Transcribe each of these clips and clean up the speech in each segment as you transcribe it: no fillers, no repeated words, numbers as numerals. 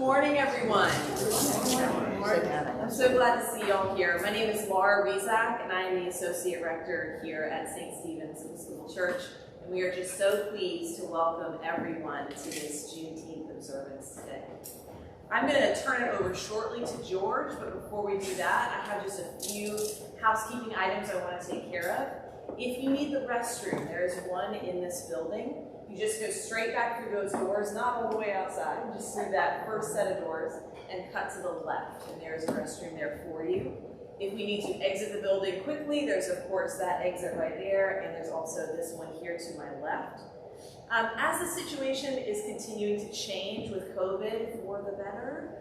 morning, everyone. Good morning. I'm so glad to see you all here. My name is Laura Rizak, and I am the Associate Rector here at St. Stephen's Episcopal Church. And we are just so pleased to welcome everyone to this Juneteenth observance today. I'm going to turn it over shortly to George, but before we do that, I have just a few housekeeping items I want to take care of. If you need the restroom, there is one in this building. You just go straight back through those doors, not all the way outside, just through that first set of doors and cut to the left, and there's a restroom there for you. If we need to exit the building quickly, there's of course that exit right there, and there's also this one here to my left. As the situation is continuing to change with COVID for the better,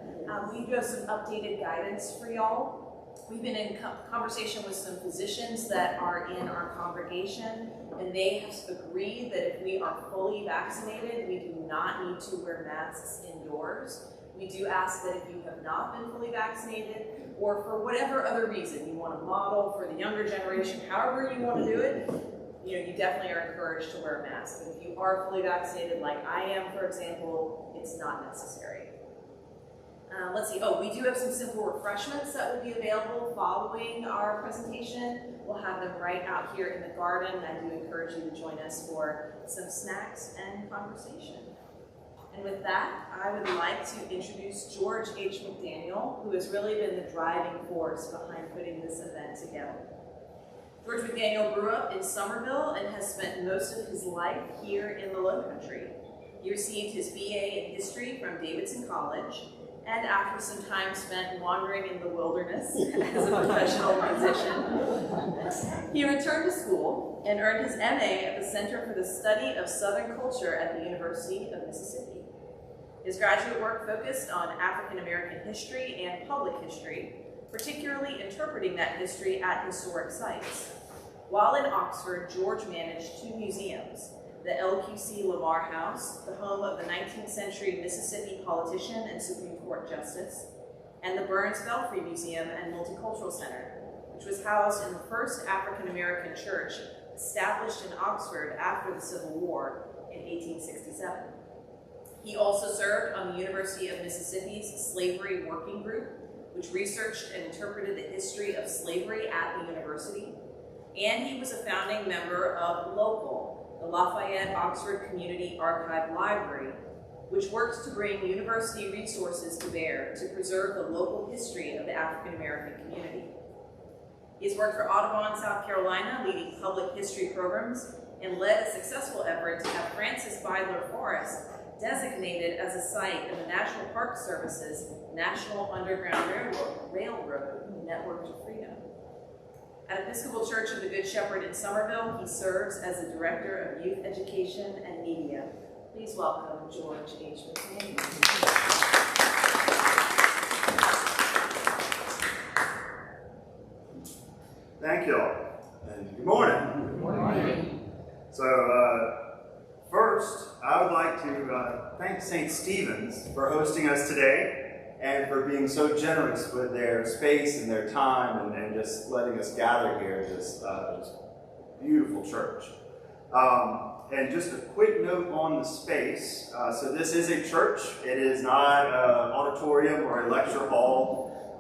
we do have some updated guidance for y'all. We've been in conversation with some physicians that are in our congregation, and they have agreed that if we are fully vaccinated, we do not need to wear masks indoors. We do ask that if you have not been fully vaccinated, or for whatever other reason, you want to model for the younger generation, however you want to do it, you definitely are encouraged to wear a mask. But if you are fully vaccinated, like I am, for example, it's not necessary. Let's see. Oh, we do have some simple refreshments that will be available following our presentation. We'll have them right out here in the garden. I do encourage you to join us for some snacks and conversation. And with that, I would like to introduce George H. McDaniel, who has really been the driving force behind putting this event together. George McDaniel grew up in Summerville and has spent most of his life here in the Lowcountry. He received his BA in history from Davidson College, and after some time spent wandering in the wilderness as a professional musician, he returned to school and earned his MA at the Center for the Study of Southern Culture at the University of Mississippi. His graduate work focused on African American history and public history, particularly interpreting that history at historic sites. While in Oxford, George managed two museums: the LQC Lamar House, the home of the 19th century Mississippi politician and Supreme Court Justice, and the Burns Belfry Museum and Multicultural Center, which was housed in the first African American church established in Oxford after the Civil War in 1867. He also served on the University of Mississippi's Slavery Working Group, which researched and interpreted the history of slavery at the university, and he was a founding member of LOCAL, the Lafayette Oxford Community Archive Library, which works to bring university resources to bear to preserve the local history of the African American community. He has worked for Audubon, South Carolina, leading public history programs, and led a successful effort to have Francis Beidler Forest designated as a site of the National Park Service's National Underground Railroad Network to Freedom. At Episcopal Church of the Good Shepherd in Summerville, he serves as the Director of Youth Education and Media. Please welcome George H. McDaniel. Thank you all, and good morning. Good morning. So, first, I would like to thank St. Stephen's for hosting us today, and for being so generous with their space and their time and just letting us gather here at this beautiful church. And just a quick note on the space. So this is a church. It is not an auditorium or a lecture hall.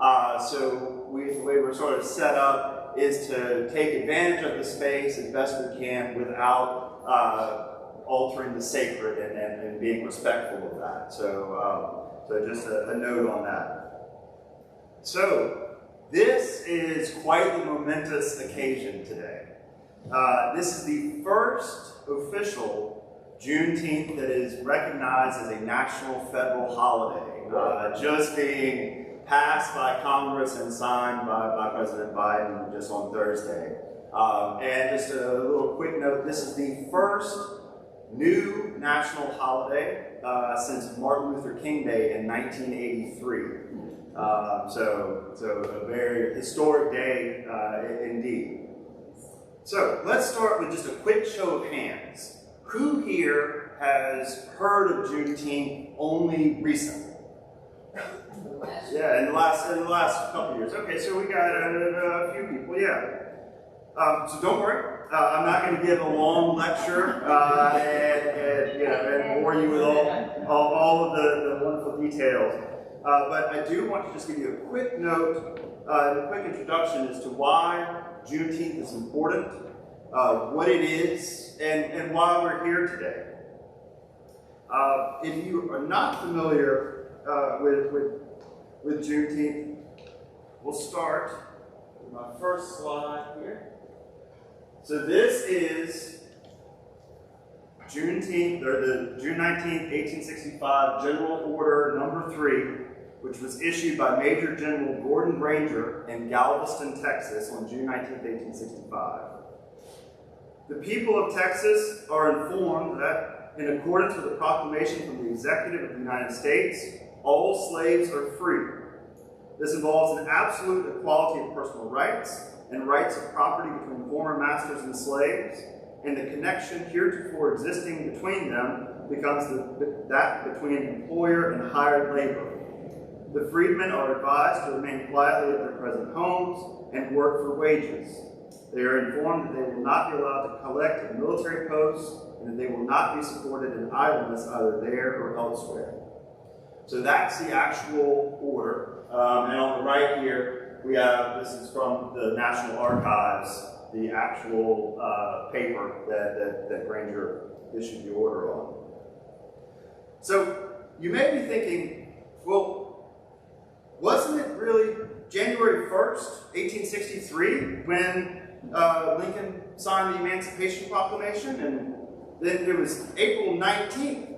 So the way we're sort of set up is to take advantage of the space as best we can without altering the sacred and being respectful of that. So just a note on that. So this is quite the momentous occasion today. This is the first official Juneteenth that is recognized as a national federal holiday, just being passed by Congress and signed by President Biden just on Thursday. And just a little quick note, this is the first new national holiday since Martin Luther King Day in 1983. So a very historic day indeed. So let's start with just a quick show of hands. Who here has heard of Juneteenth only recently? Yeah, in the last couple of years. Okay, so we got a few people, yeah. So don't worry, I'm not going to give a long lecture and bore you with all of the wonderful details. But I do want to just give you a quick note, a quick introduction as to why Juneteenth is important, what it is, and why we're here today. If you are not familiar with Juneteenth, we'll start with my first slide here. So this is Juneteenth, or the June 19th, 1865 General Order Number 3, which was issued by Major General Gordon Granger in Galveston, Texas on June 19th, 1865. The people of Texas are informed that, in accordance with the proclamation from the Executive of the United States, all slaves are free. This involves an absolute equality of personal rights and rights of property between former masters and slaves, and the connection heretofore existing between them becomes that between employer and hired labor. The freedmen are advised to remain quietly at their present homes and work for wages. They are informed that they will not be allowed to collect at military posts, and that they will not be supported in idleness either there or elsewhere. So that's the actual order. And on the right here, we have, this is from the National Archives, the actual paper that Granger issued the order on. So you may be thinking, well, wasn't it really January 1st, 1863, when Lincoln signed the Emancipation Proclamation? And then it was April 9th,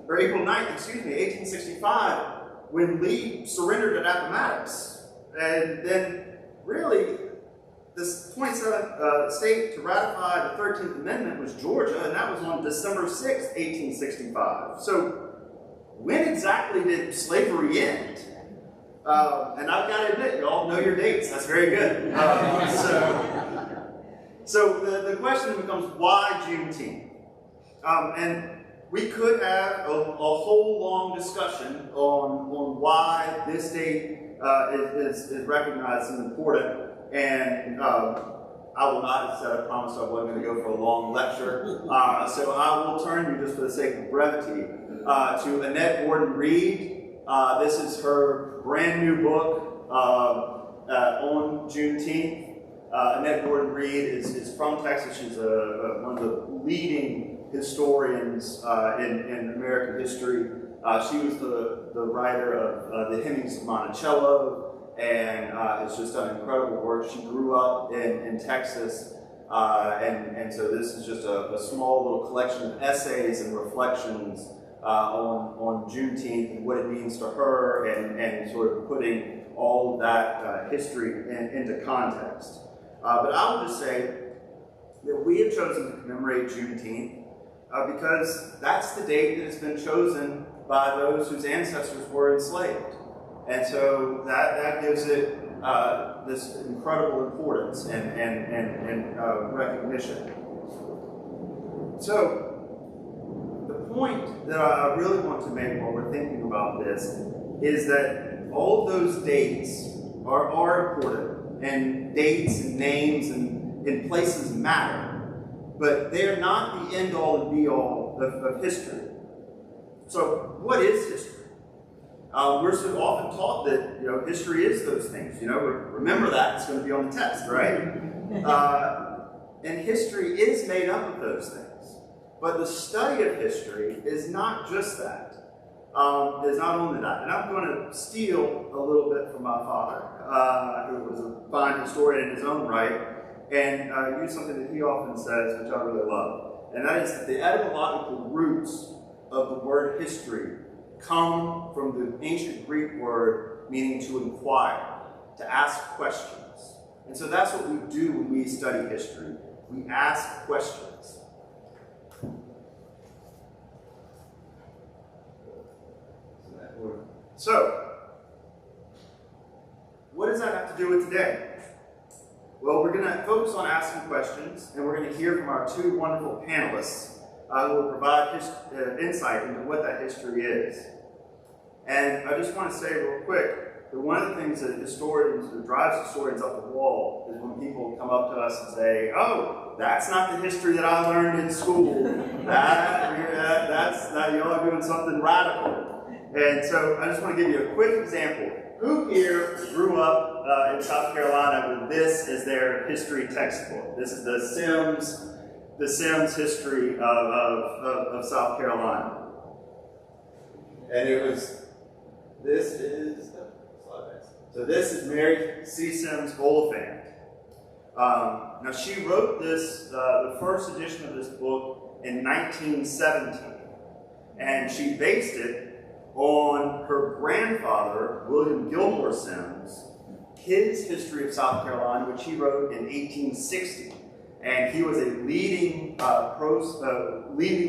1865, when Lee surrendered at Appomattox. And then, really, this 27th state to ratify the 13th Amendment was Georgia, and that was on December 6th, 1865. So, when exactly did slavery end? And I've got to admit, you all know your dates. That's very good. So the question becomes, why Juneteenth? And we could have a whole long discussion on why this date is recognized as important. And I will not, as I promised I wasn't going to go for a long lecture. So I will turn you, just for the sake of brevity, to Annette Gordon-Reed. This is her brand new book on Juneteenth. Annette Gordon-Reed is from Texas. She's one of the leading historians in American history. She was the writer of the Hemmings of Monticello, and has just done incredible work. She grew up in Texas, and so this is just a small little collection of essays and reflections on Juneteenth and what it means to her, and sort of putting all of that history into context. But I will just say that we have chosen to commemorate Juneteenth because that's the date that has been chosen by those whose ancestors were enslaved. And so that gives it this incredible importance and recognition. So the point that I really want to make while we're thinking about this is that all of those dates are important, and dates and names and places matter, but they're not the end-all and be-all of history. So what is history? We're so often taught that history is those things. Remember that, it's going to be on the test, right? And history is made up of those things. But the study of history is not just that. Is not only that. And I'm going to steal a little bit from my father, who was a fine historian in his own right, and use something that he often says, which I really love. And that is that the etymological roots of the word history come from the ancient Greek word meaning to inquire, to ask questions. And so that's what we do when we study history. We ask questions. So, what does that have to do with today? Well, we're going to focus on asking questions, and we're going to hear from our two wonderful panelists who will provide insight into what that history is. And I just want to say real quick that one of the things that drives historians up the wall is when people come up to us and say, oh, that's not the history that I learned in school. That's y'all are doing something radical. And so I just want to give you a quick example. Who here grew up in South Carolina with this as their history textbook? This is the Sims history of South Carolina. And this is Mary C. Sims Oliphant. Now she wrote this, the first edition of this book in 1917. And she based it on her grandfather, William Gilmore Sims, his history of South Carolina, which he wrote in 1860. And he was a leading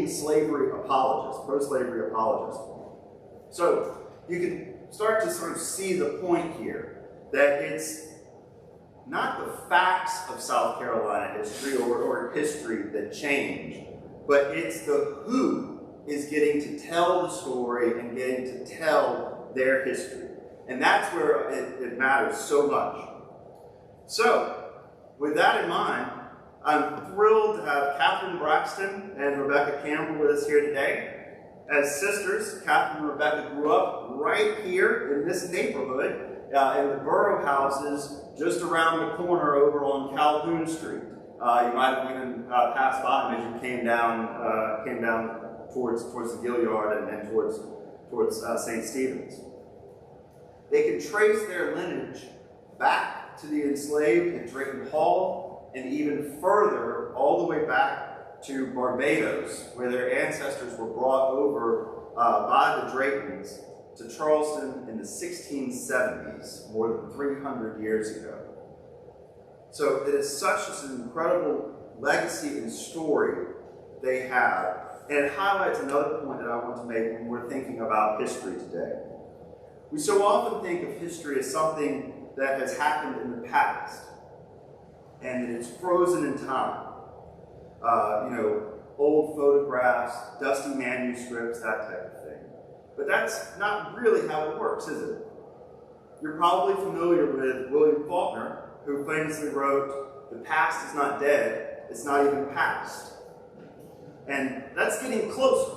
slavery apologist, pro-slavery apologist. So you can start to sort of see the point here, that it's not the facts of South Carolina history or history that change, but it's the who is getting to tell the story and getting to tell their history. And that's where it matters so much. So, with that in mind, I'm thrilled to have Catherine Braxton and Rebecca Campbell with us here today. As sisters, Catherine and Rebecca grew up right here in this neighborhood, in the borough houses just around the corner over on Calhoun Street. You might have even passed by them as you came down towards the Gilliard and towards St. Stephen's. They could trace their lineage back to the enslaved at Drayton Hall, and even further, all the way back to Barbados, where their ancestors were brought over by the Draytons to Charleston in the 1670s, more than 300 years ago. So it is such an incredible legacy and story they have, and it highlights another point that I want to make when we're thinking about history today. We so often think of history as something that has happened in the past, and that it's frozen in time. Old photographs, dusty manuscripts, that type of thing. But that's not really how it works, is it? You're probably familiar with William Faulkner, who famously wrote, "The past is not dead, it's not even past." And that's getting closer.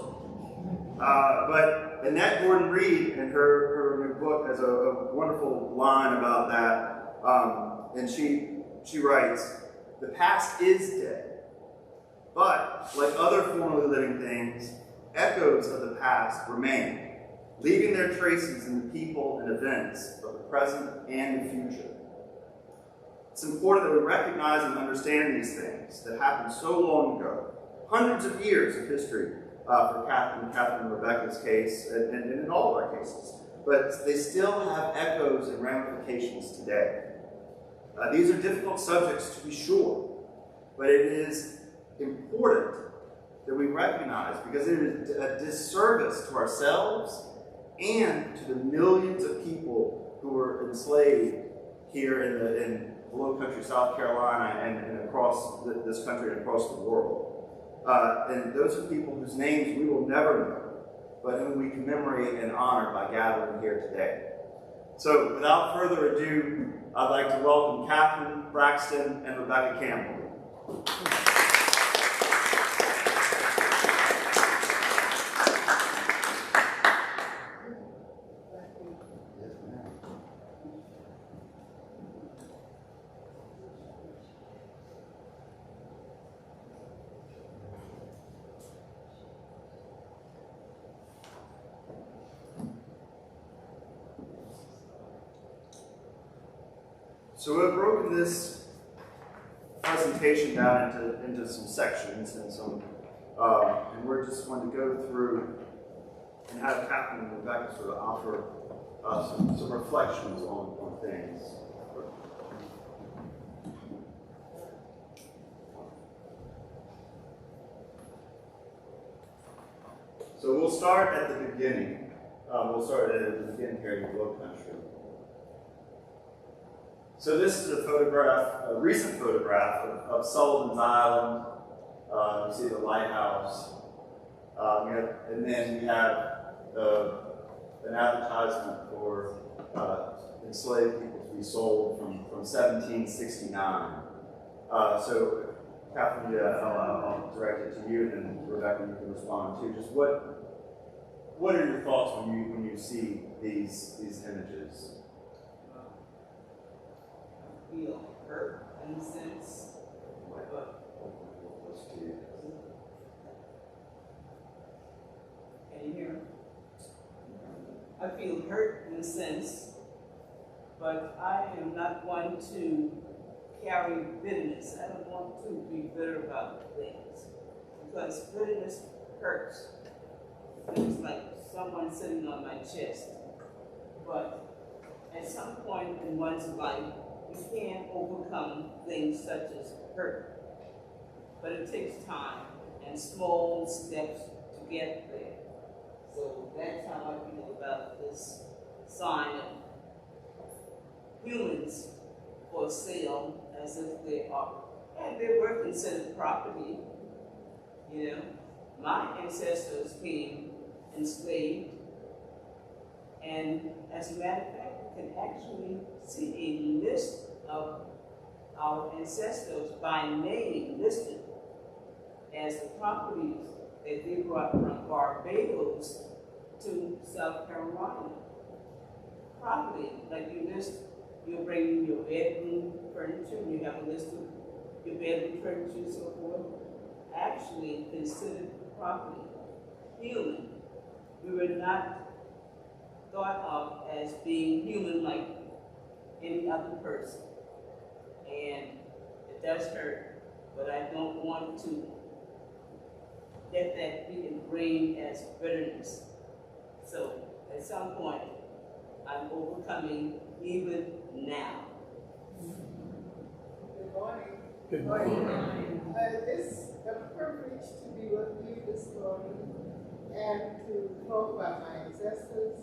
But Annette Gordon-Reed, in her new book, has a wonderful line about that. And she writes, "The past is dead. But, like other formerly living things, echoes of the past remain, leaving their traces in the people and events of the present and the future." It's important that we recognize and understand these things that happened so long ago, hundreds of years of history for Catherine and Rebecca's case, and in all of our cases. But they still have echoes and ramifications today. These are difficult subjects, to be sure, but it is important that we recognize, because it is a disservice to ourselves and to the millions of people who were enslaved here in Low Country, South Carolina, and across this country and across the world. And those are people whose names we will never know, but whom we commemorate and honor by gathering here today. So, without further ado, I'd like to welcome Catherine Braxton and Rebecca Campbell. So we've broken this presentation down into some sections and and we're just going to go through and have Catherine and Rebecca sort of offer some reflections on things. So we'll start at the beginning. We'll start at the beginning here in the Low Country. So this is a recent photograph of Sullivan's Island. You see the lighthouse. And then we have an advertisement for enslaved people to be sold from 1769. So, Catherine, I'll direct it to you, and then Rebecca, you can respond too. Just what are your thoughts when you see these images? I feel hurt in a sense. Can you hear me? I feel hurt in a sense, but I am not one to carry bitterness. I don't want to be bitter about things, because bitterness hurts. It's like someone sitting on my chest. But at some point in one's life, you can overcome things such as hurt. But it takes time and small steps to get there. So that's how I feel about this sign of humans for sale, as if they are. And they were considered property. You know, my ancestors came enslaved, and as a matter of fact, you can actually see a list of our ancestors by name listed as the properties that they brought from Barbados to South Carolina. Property, like you list, you're bringing your bedroom furniture, and you have a list of your bedroom furniture and so forth, actually considered property. Human. We were not thought of as being human like any other person. And it does hurt, but I don't want to let that be ingrained as bitterness. So at some point, I'm overcoming even now. Good morning. Good morning. It's a privilege to be with you this morning and to talk about my ancestors.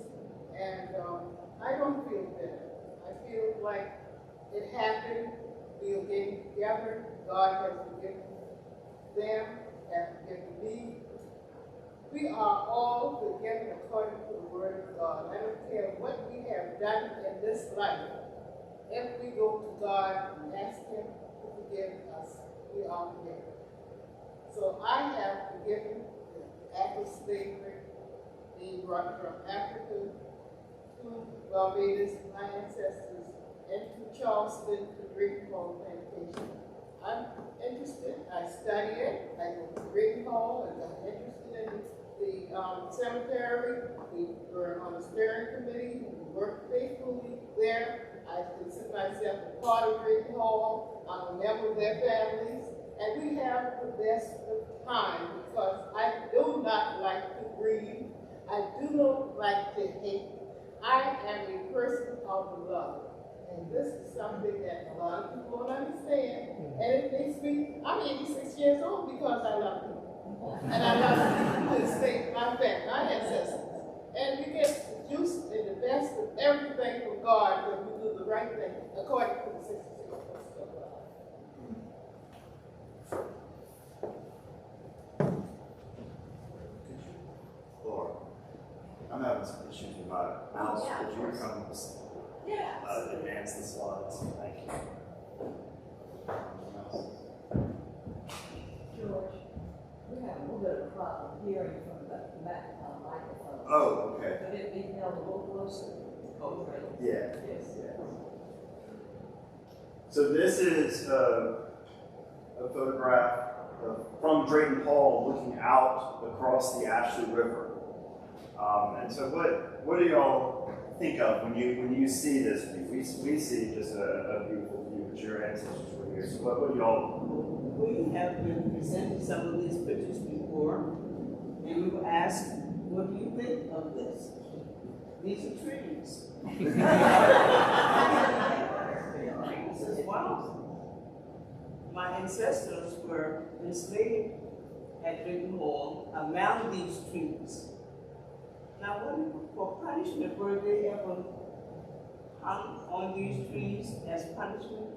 And I don't feel bitter. I feel like it happened. We are getting together. God has forgiven them and forgiven me. We are all forgiven according to the word of God. I don't care what we have done in this life. If we go to God and ask Him to forgive us, we are forgiven. So I have forgiven the act of slavery being brought from Africa to Barbados, my ancestors, and to Charleston, to Braxton plantation. I'm interested. I study it. I go to Braxton, and I'm interested in the cemetery. We were on the steering committee. We worked faithfully there. I consider myself a part of Braxton Hall. I'm a member of their families. And we have the best of time, because I do not like to grieve. I do not like to hate. I am a person of love. And this is something that a lot of people don't understand. And it makes me, I'm 86 years old because I love people. And I love to state my family, my ancestors. And we get the juice and the best of everything from God when we do the right thing according to the 66 books of God. Laura, I'm having some issues with my mouse. Yeah, Could of you course. come advance the slides? Thank you. George, we have a little bit of a problem hearing from the microphone. Oh, okay. Could it be held a little closer? Oh, great. Yeah. Yes. So this is a photograph from Drayton Hall looking out across the Ashley River. And so what do y'all think of when you see this view? We see just a beautiful view, but your ancestors were here. So what do y'all? We have been presented some of these pictures before, and we were asked, what do you think of this? These are trees. I says, wow. My ancestors were enslaved at Drayton Hall around these trees. Now, for punishment, were they ever hung on these trees as punishment?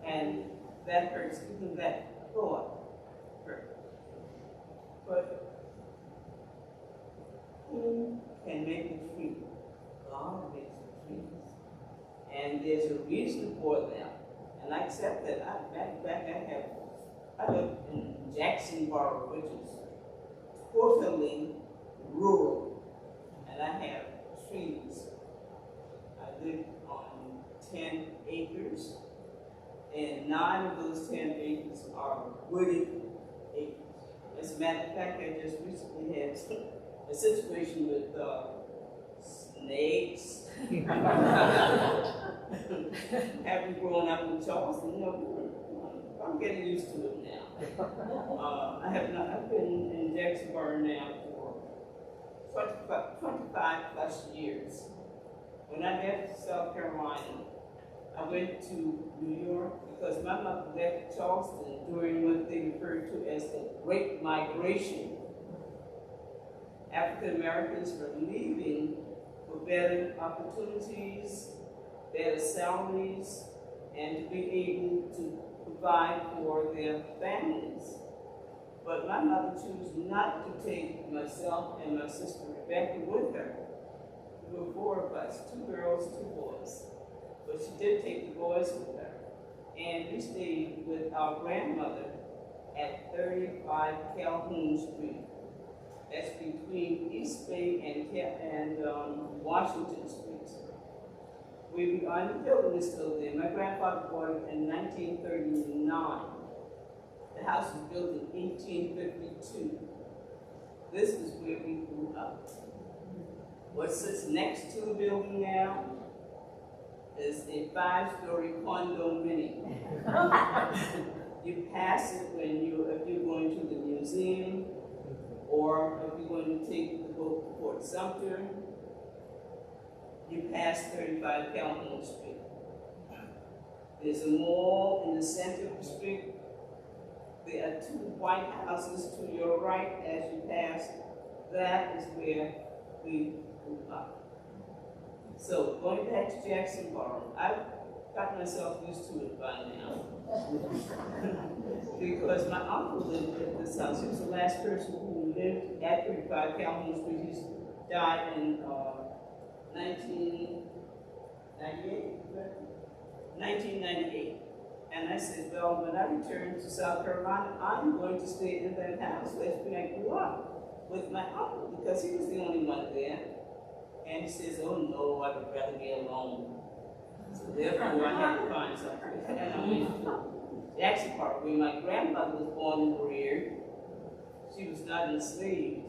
And that hurts, even that thought hurt. But who can make a tree? God. God makes the trees. And there's a reason for them. And I accept that. I live in Jacksonboro, which is totally rural, and I have trees. I live on 10 acres, and 9 of those 10 acres are wooded acres. As a matter of fact, I just recently had a situation with snakes. Having grown up in Charleston, I'm getting used to it now. I've been in Jacksonboro now for 25 plus years. When I left South Carolina, I went to New York because my mother left Charleston during what they referred to as the Great Migration. African Americans were leaving for better opportunities, better salaries, and to be able to provide for their families. But my mother chose not to take myself and my sister Rebecca with her. There were 4 of us, 2 girls, 2 boys. But she did take the boys with her. And we stayed with our grandmother at 35 Calhoun Street. That's between East Bay and Washington Streets. The building is still there. My grandfather bought it in 1939. The house was built in 1852. This is where we grew up. What sits next to the building now is a 5-story condominium. You pass it if you're going to the museum, or if you're going to take the boat to Fort Sumter. You pass 35 Calhoun Street. There's a mall in the center of the street. There are 2 white houses to your right as you pass. That is where we grew up. So going back to Jacksonboro, I've got myself used to it by now. Because my uncle lived at this house. He was the last person who lived at 35 Calhoun Street. He died in 1998. And I said, well, when I return to South Carolina, I'm going to stay in that house. That's where I grew up with my uncle, because he was the only one there. And he says, oh no, I would rather be alone. So therefore, I had to find something. And I went to Jacksonboro, where my grandmother was born and reared. She was not enslaved,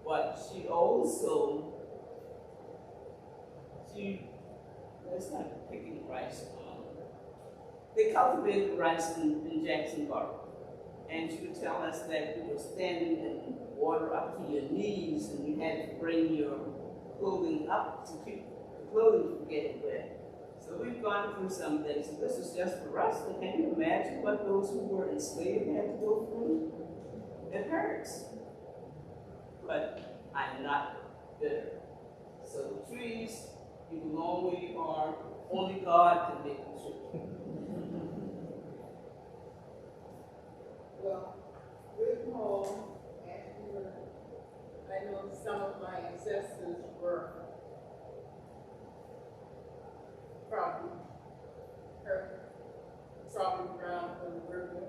but she also, that's not picking rice. They cultivated rice in Jacksonboro. And she would tell us that you were standing in water up to your knees, and you had to bring your clothing up to keep the clothing from getting wet. So we've gone through some things, and this is just for us. But can you imagine what those who were enslaved had to go through? It hurts. But I'm not bitter. So the trees, you belong where you are. Only God can make the tree. Well, good home, and I know some of my ancestors were probably hurt, probably around the river,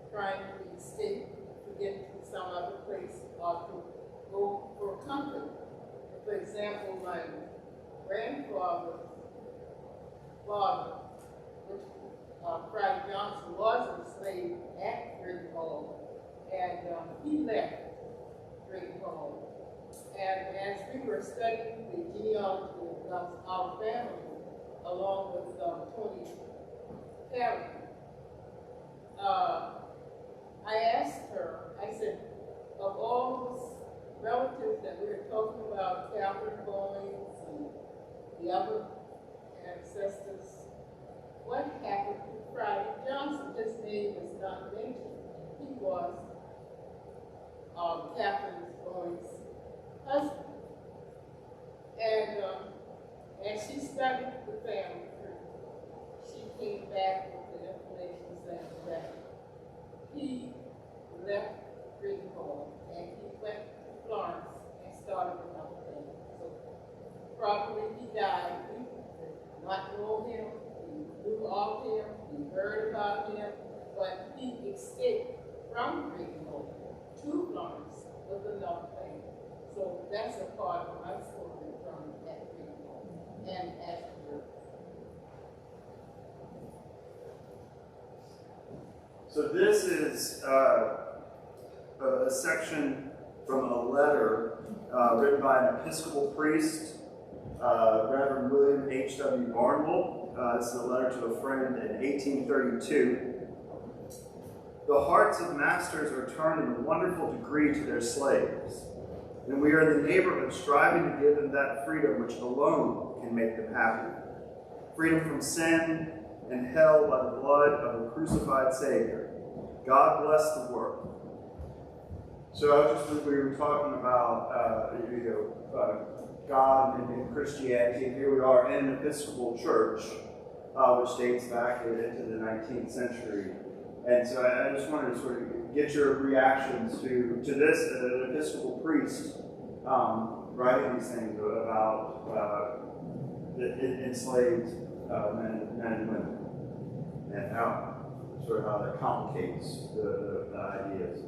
trying to escape to get to some other place or to go for comfort. For example, my grandfather's father, which Friday Johnson was enslaved at Great Hall, and he left Great Hall. And as we were studying the genealogy of our family, along with Tony Perry, I asked her, I said, of all those relatives that we were talking about, Catherine Goins and the other ancestors, what happened to Friday Johnson? His name is not mentioned. He was Catherine Goins' husband. And as she studied the family tree, she came back with the information saying that he left Great Hall and he went to Florence and started another thing. So probably he not know him, we knew of him, we heard about him, but he escaped from Greenville to Florence with enough thing. So that's a part of my story from that Greenville and afterward. So this is a section from a letter written by an Episcopal priest, Reverend William H.W. Barnwell. This is a letter to a friend in 1832. The hearts of masters are turned in a wonderful degree to their slaves, and we are in the neighborhood striving to give them that freedom which alone can make them happy. Freedom from sin and hell by the blood of a crucified Savior. God bless the work. So we were talking about God and Christianity, and here we are in an Episcopal Church, which dates back into the 19th century. And so I just wanted to sort of get your reactions to this, an Episcopal priest writing these things about the enslaved men and women, and how that complicates the ideas.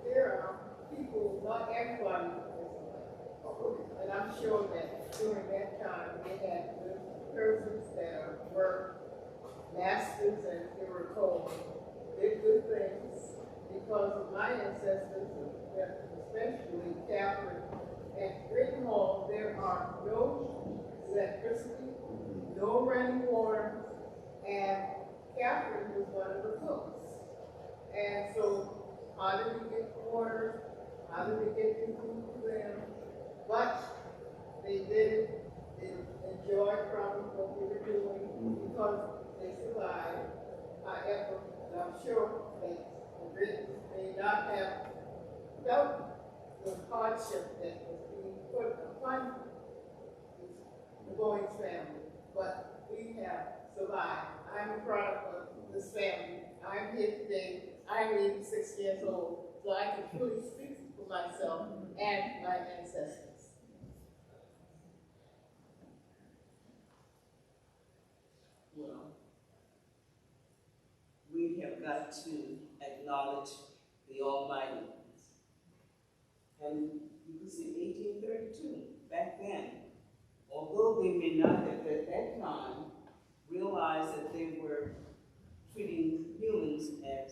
There are people, not everyone is, and I'm sure that during that time they had persons that were masters, as they were called, did good things because of my ancestors, especially Catherine and Greenhall. There are no electricity, no running water, and Catherine was one of the cooks. And so how did we get water? How did we get the food to them? But they did it. They enjoyed from what we were doing because they survived. However, I'm sure they may not have felt the hardship that was being put upon the Goins family, but we have survived. I'm a product of this family. I'm here today. I'm 86 years old, so I can truly speak for myself and my ancestors. Well, we have got to acknowledge the Almighty. And you can see 1832, back then, although they may not have at that time realized that they were treating humans as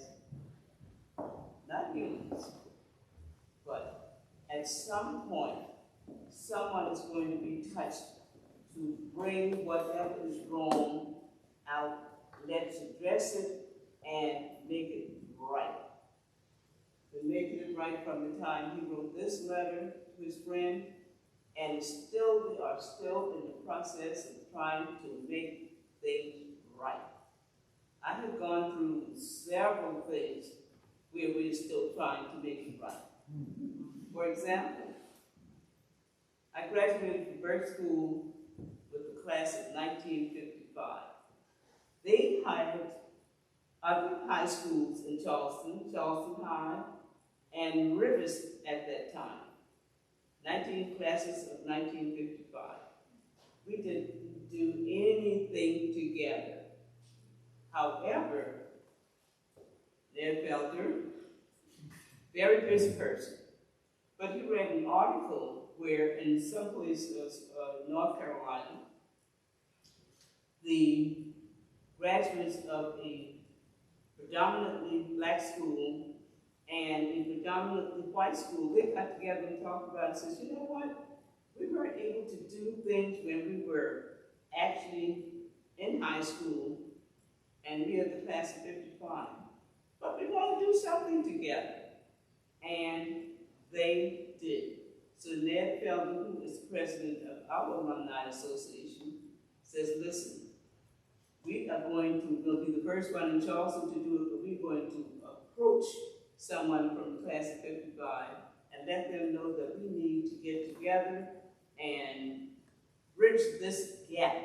not humans, but at some point, someone is going to be touched to bring whatever is wrong out, let's address it and make it right. Been making it right from the time he wrote this letter to his friend, and we are still in the process of trying to make things right. I have gone through several things where we're still trying to make it right. For example, I graduated from Birch School with the class of 1955. They hired other high schools in Charleston High, and Rivers at that time. 19 classes of 1955. We didn't do anything together. However, Ned Felder, very busy person, but he read an article where in some places, North Carolina, the graduates of a predominantly black school and a predominantly white school, they got together and talked about it and said, you know what? We weren't able to do things when we were actually in high school and we are the class of 55. But we want to do something together. And they did. So Ned Felder, who is president of our Alumni Association, says, listen, we are going to, we'll be the first one in Charleston to do it, but we're going to approach someone from the class of 55 and let them know that we need to get together and bridge this gap.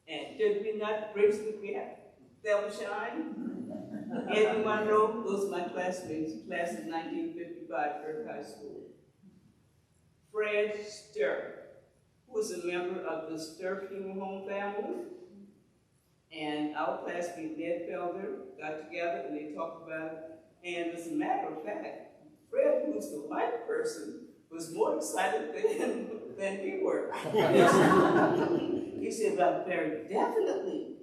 And did we not bridge the gap? That was shine. Eddie Monroe, those are my classmates, class of 1955, Burke High School. Fred Sturr, who was a member of the Sturr Funeral Home family. And our classmate Ned Felder got together and they talked about it. And as a matter of fact, Fred, who's the white person, was more excited than we were. He said, "But very definitely,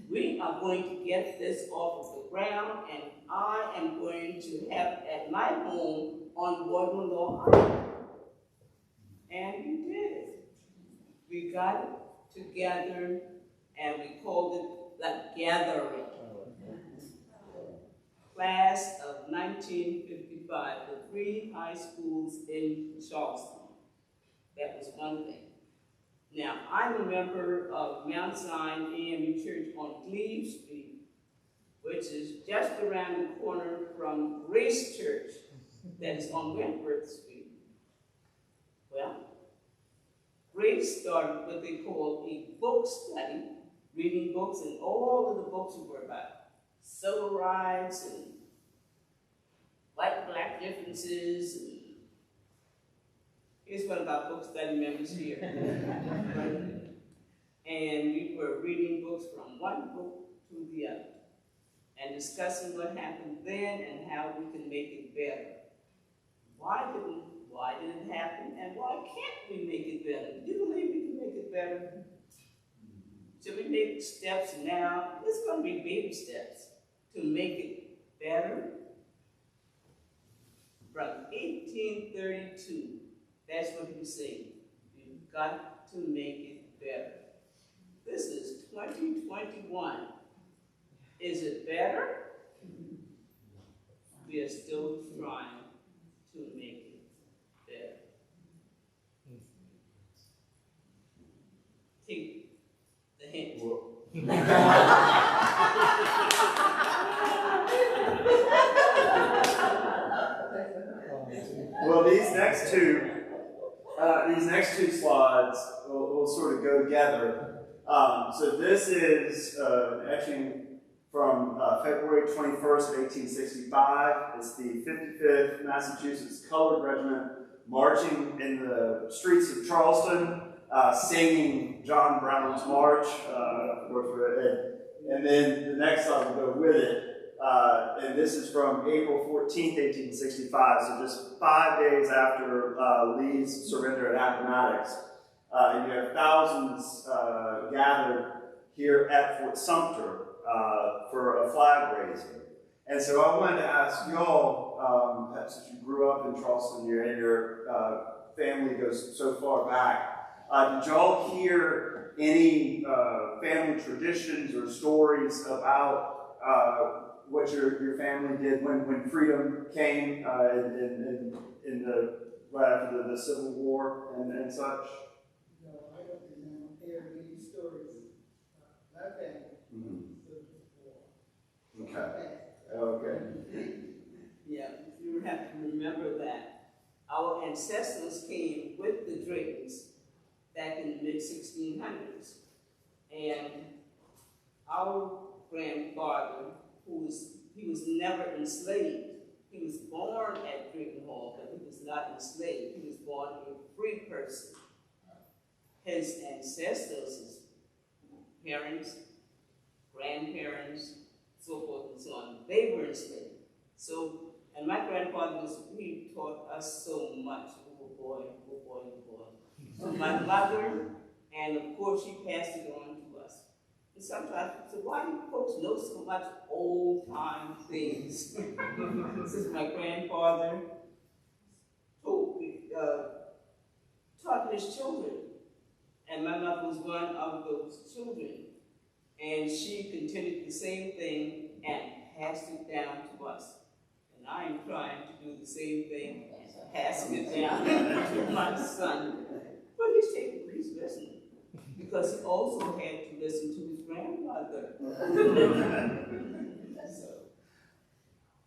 we are going to get this off of the ground, and I am going to have it at my home on Waterloo Island." And we did it. We got it together, and we called it the Gathering. Class of 1955, the 3 high schools in Charleston. That was one thing. Now, I'm a member of Mount Zion AME Church on Glebe Street, which is just around the corner from Grace Church, that is on Wentworth Street. Well, Grace started what they call a book study, reading books, and all of the books were about civil rights and white-black differences. And here's one of our book study members here. And we were reading books from one book to the other and discussing what happened then and how we can make it better. Why did it happen, and why can't we make it better? Do you believe we can make it better? Should we make steps now? It's going to be baby steps to make it better. From 1832, that's what he was saying. You've got to make it better. This is 2021. Is it better? We are still trying to make it better. Take the hint. Well, these next two slides will sort of go together. So this is actually from February 21st of 1865. It's the 55th Massachusetts Colored Regiment marching in the streets of Charleston, singing John Brown's March, of course, and then the next slide will go with it. And this is from April 14th, 1865, so just 5 days after Lee's surrender at Appomattox. And you have thousands gathered here at Fort Sumter for a flag raising. And so I wanted to ask y'all, since you grew up in Charleston and your family goes so far back, did y'all hear any family traditions or stories about what your family did when freedom came right after the Civil War and such? No, I don't remember hearing any stories. Nothing. Okay. Yeah, you have to remember that our ancestors came with the Draytons back in the mid-1600s. And our grandfather, he was never enslaved. He was born at Drayton Hall, but he was not enslaved. He was born a free person. His ancestors, his parents, grandparents, so forth and so on, they were enslaved. So, and my grandfather he taught us so much. Oh boy. So my mother, and of course she passed it on to us. And sometimes, so why do folks know so much old-time things? This is my grandfather taught his children. And my mother was one of those children. And she continued the same thing and passed it down to us. And I am trying to do the same thing, passing it down to my son. But he's listening, because he also had to listen to his grandmother.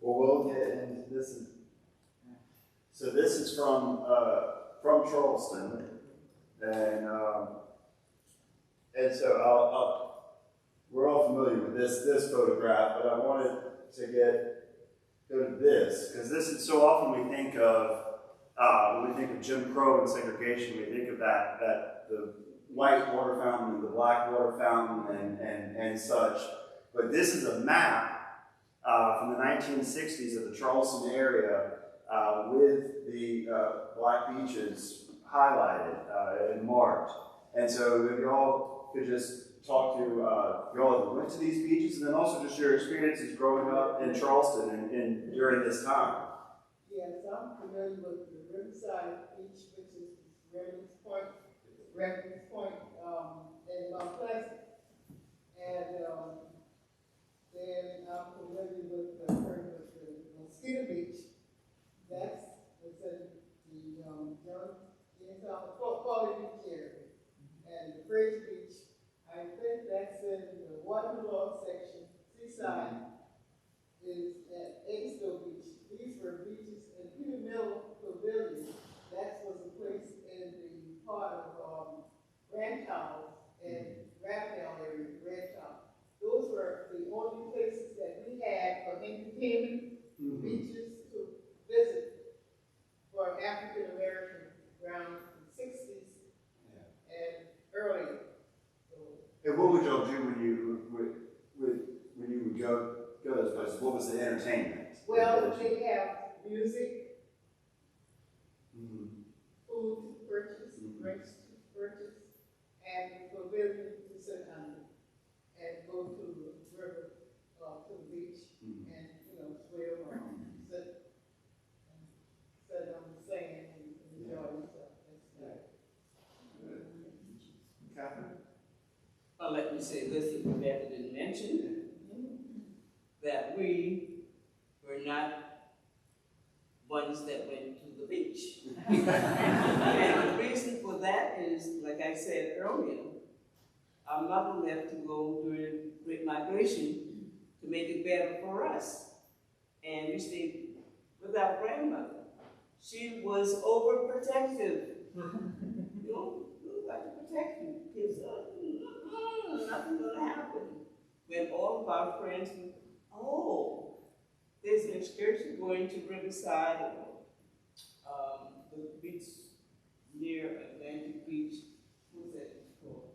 Well, we'll get into this. So this is from Charleston, and so we're all familiar with this photograph, but I wanted to go to this, because this is so often we think of we think of Jim Crow and segregation, we think of the white water fountain and the black water fountain and such. But this is a map from the 1960s of the Charleston area with the black beaches highlighted and marked. And so if you all could just talk to, you all went to these beaches, and then also just your experiences growing up in Charleston and during this time. Yes, I'm familiar with the Riverside Beach, which is Refuge Point, in Mount Pleasant. And then I'm familiar with the Mosquito Beach. That's in the Quality Beach area. And the Bridge Beach, I think that's in the Waterloo section. Seaside is at Episcopal Beach. These were beaches in Peter Mill Pavilion. That was a place in the part of Grand Town and Raphael area, Red Town. Those were the only places that we had for entertainment, beaches to visit for African American around the 60s and earlier. And what would y'all do when you would go to those places? What was the entertainment? Well, they have music, food to purchase, drinks to purchase, and the pavilion to sit under, and go to the river, to the beach, and swim or sit on the sand and enjoy yourself. Catherine? Well, let me say this, if Rebecca didn't mention, that we were not ones that went to the beach. And the reason for that is, like I said earlier, our mother left to go during Great Migration to make it better for us. And we stayed with our grandmother. She was overprotective. You got to protect you. Kids, nothing's gonna happen. When all of our friends would, there's an excursion going to Riverside, the beach near Atlantic Beach. What's that called?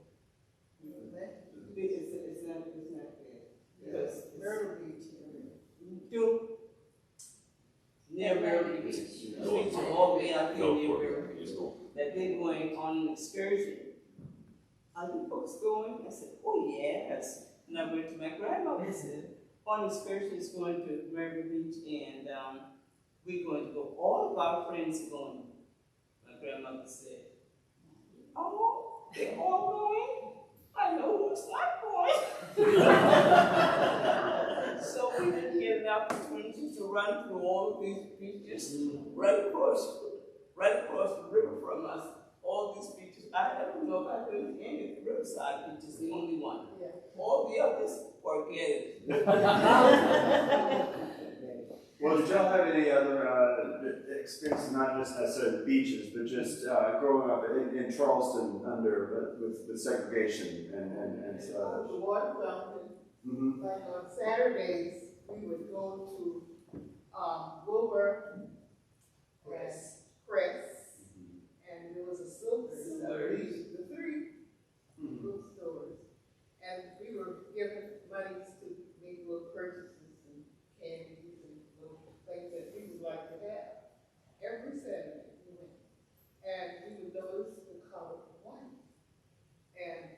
It's not there. Because Myrtle Beach. Near Myrtle Beach. Streets are all the way out there near Myrtle Beach. That they're going on an excursion. Are you folks going? I said, oh yes. And I went to my grandmother and said, on excursion is going to Myrtle Beach, and we're going to go. All of our friends are going. My grandmother said, oh, they're all going? I know who's not going. So we didn't get an opportunity to run through all of these beaches right across the river from us. All these beaches. I don't know if I've been to any of the Riverside beaches, the only one. Yeah. All the others, forget it. Well, did y'all have any other experiences, not just necessarily the beaches, but just growing up in Charleston with segregation and such? The water fountain. Like on Saturdays, we would go to Woolworth, Press, and there was a silk store, the three bookstores, and we were given money to make little purchases and candies and little things that we would like to have. Every Saturday we went, and we would notice the color white, and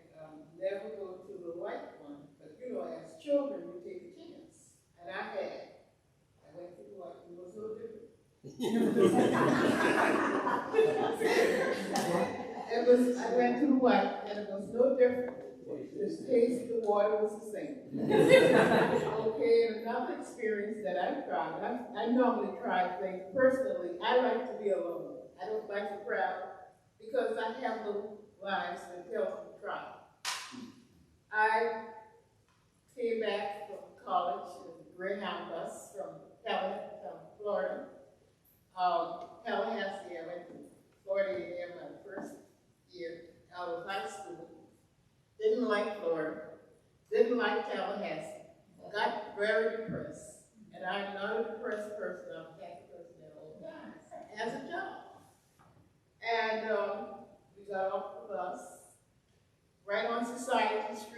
never go to the white one. But as children, we take a chance, and I went to the white. It was no different. I went to the white, and it was no different. The taste of the water was the same. Okay, and another experience that I tried, I normally try things personally. I like to be alone. I don't like the crowd because I have little lives that tells me to try. I came back from college in a Greyhound bus from Florida. Tallahassee, I went to Florida A&M my first year out of high school. Didn't like Florida, didn't like Tallahassee, got very depressed. And I'm not a depressed person, I'm a happy person at all times. As a job.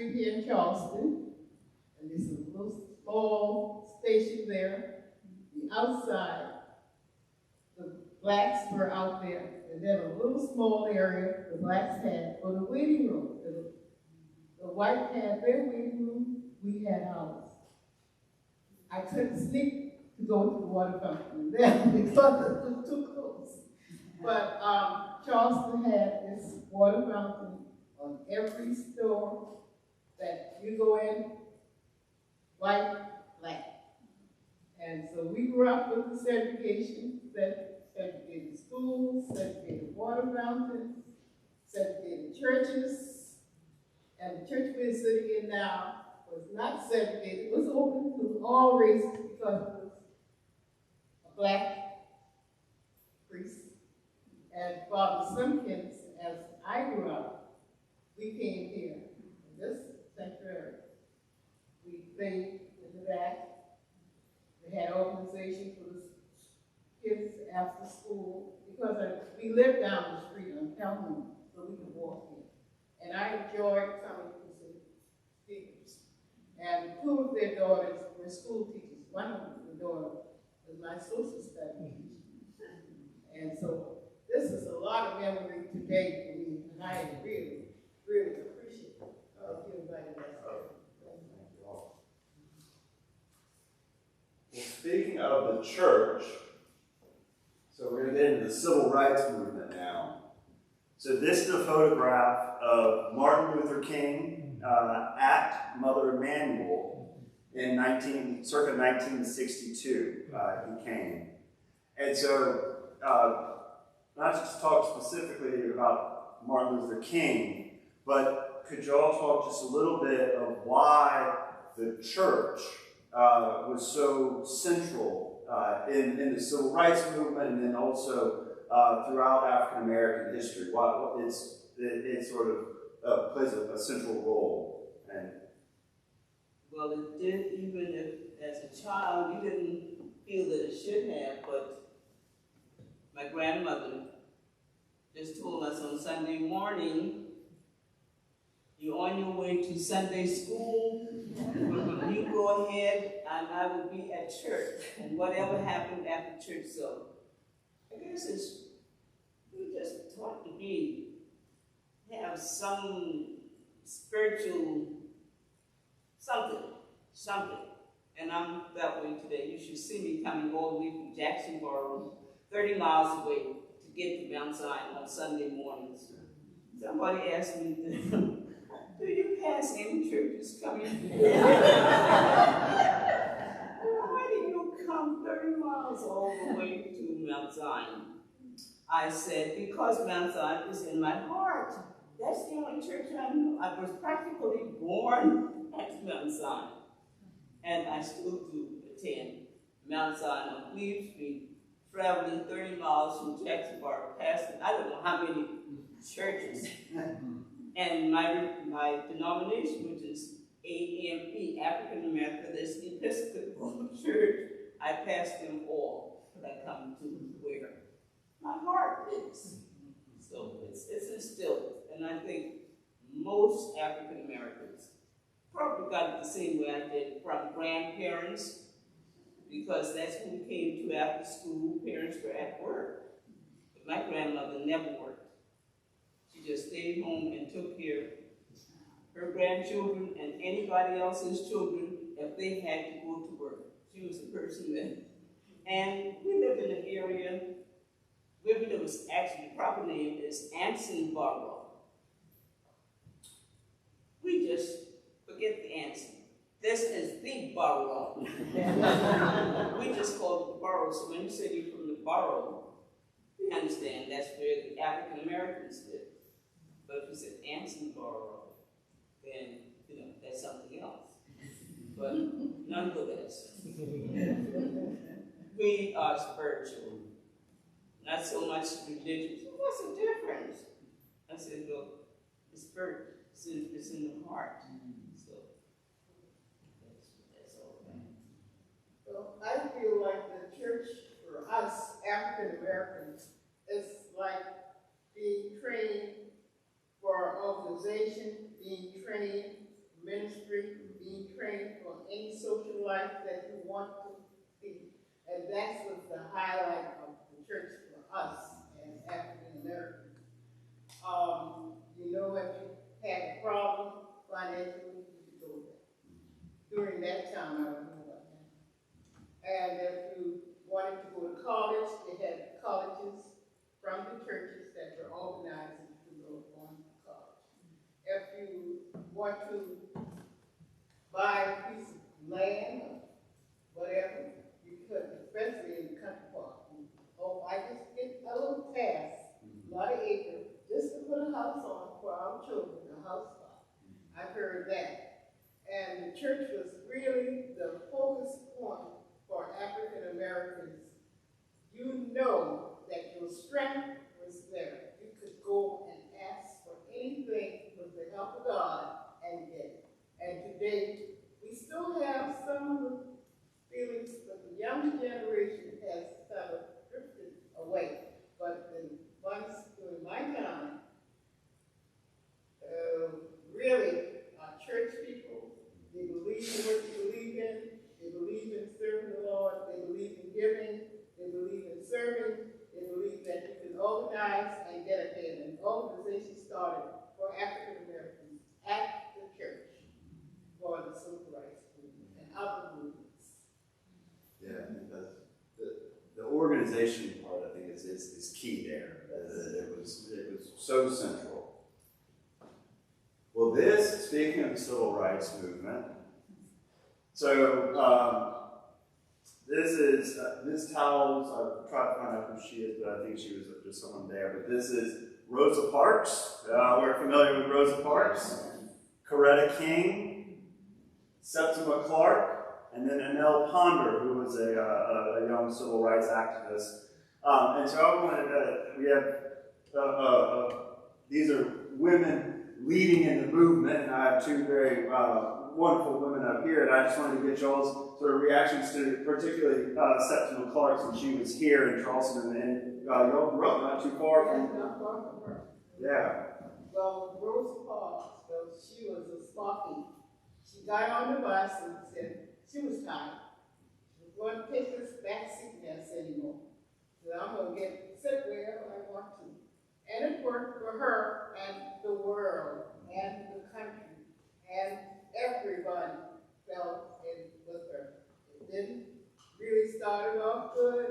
Street here in Charleston, and there's a little small station there. The outside, the blacks were out there, and then a little small area the blacks had for the waiting room. The white had their waiting room, we had ours. I couldn't sneak to go to the water fountain then because it was too close. But Charleston had this water fountain on every store that you go in, white, black. And so we grew up with the segregation, segregated schools, segregated water fountains, segregated churches. And the church we're sitting in now was not segregated, it was open to all races because it was a black priest. And Father Simpkins, as I grew up, we came here in this sanctuary. We played in the back. We had organization for the kids after school because we lived down the street on Calhoun, so we could walk in. And I enjoyed coming to the speakers. And two of their daughters were school teachers. One of the daughters was my social studies teacher. And so this is a lot of memory today for me, and I really, really appreciate you inviting us. Well, speaking of the church, so we're going to get into the civil rights movement now. So this is a photograph of Martin Luther King at Mother Emanuel in circa 1962. He came. And so, not just talk specifically about Martin Luther King, but could you all talk just a little bit of why the church was so central in the civil rights movement and then also throughout African American history? It sort of plays a central role. And well, it did, even if as a child you didn't feel that it should have, but my grandmother just told us on Sunday morning, you're on your way to Sunday school, you go ahead and I will be at church, and whatever happened after church. So I guess we just taught to have some spiritual something. And I'm that way today. You should see me coming all the way from Jacksonboro, 30 miles away, to get to Mount Zion on Sunday mornings. Somebody asked me, do you pass any churches coming? Why do you come 30 miles all the way to Mount Zion? I said, because Mount Zion is in my heart. That's the only church I knew. I was practically born at Mount Zion. And I still do attend Mount Zion on Cleve Street, traveling 30 miles from Jacksonboro, passing I don't know how many churches. And my denomination, which is AME, African Methodist Episcopal Church, I pass them all when I come to where my heart is. So it's instilled. And I think most African Americans probably got it the same way I did from grandparents, because that's who we came to after school. Parents were at work. But my grandmother never worked. She just stayed home and took care of her grandchildren and anybody else's children if they had to go to work. She was the person that, and we lived in an area where we lived, actually the proper name is Anson Borough. We just forget the Anson. This is the borough. We just call it the borough. So when you say you're from the borough, we understand that's where the African Americans live. But if you said Anson Borough, then that's something else. But nonetheless, we are spiritual, not so much religious. What's the difference? I said, well, the spirit is in the heart. So that's all right. Well, I feel like the church for us African Americans is like being trained for organization, being trained ministry, being trained for any social life that you want to be. And that was the highlight of the church for us as African Americans. You know, if you had a problem financially, you could go there. During that time, I don't know what happened. And if you wanted to go to college, they had colleges from the churches that were organizing to go on to college. If you want to buy a piece of land or whatever, you could, especially in the country park. Oh, I just get a little task, a lot of acres, just to put a house on for our children, a house lot. I've heard that. And the church was really the focus point for African Americans. You know that your strength was there. You could go and ask for anything with the help of God and get it. And today, we still have some of the feelings, but the younger generation has kind of drifted away. But the ones during my time, really are church people. They believe in what they believe in. They believe in serving the Lord. They believe in giving. They believe in serving. They believe that you can organize and get ahead. An organization started for African Americans at the church for the civil rights movement and other movements. Yeah, I think that's the organization part. I think is key there. It was so central. Well, speaking of the civil rights movement, so this is Ms. Towles. I've tried to find out who she is, but I think she was just someone there. But this is Rosa Parks. We're familiar with Rosa Parks. Coretta King, Septima Clark, and then Annelle Ponder, who was a young civil rights activist. And so I wanted we have these are women leading in the movement, and I have two very wonderful women up here, and I just wanted to get y'all's sort of reactions to particularly Septima Clark, since she was here in Charleston, and y'all grew up not too far from. Yes, not far from her. Yeah. Well, Rosa Parks, though, she was a sparky. She got on the bus and said she was tired. She was going to take this backseat mess anymore. So I'm going to sit wherever I want to. And it worked for her and the world and the country. And everybody felt it with her. It didn't really start off good.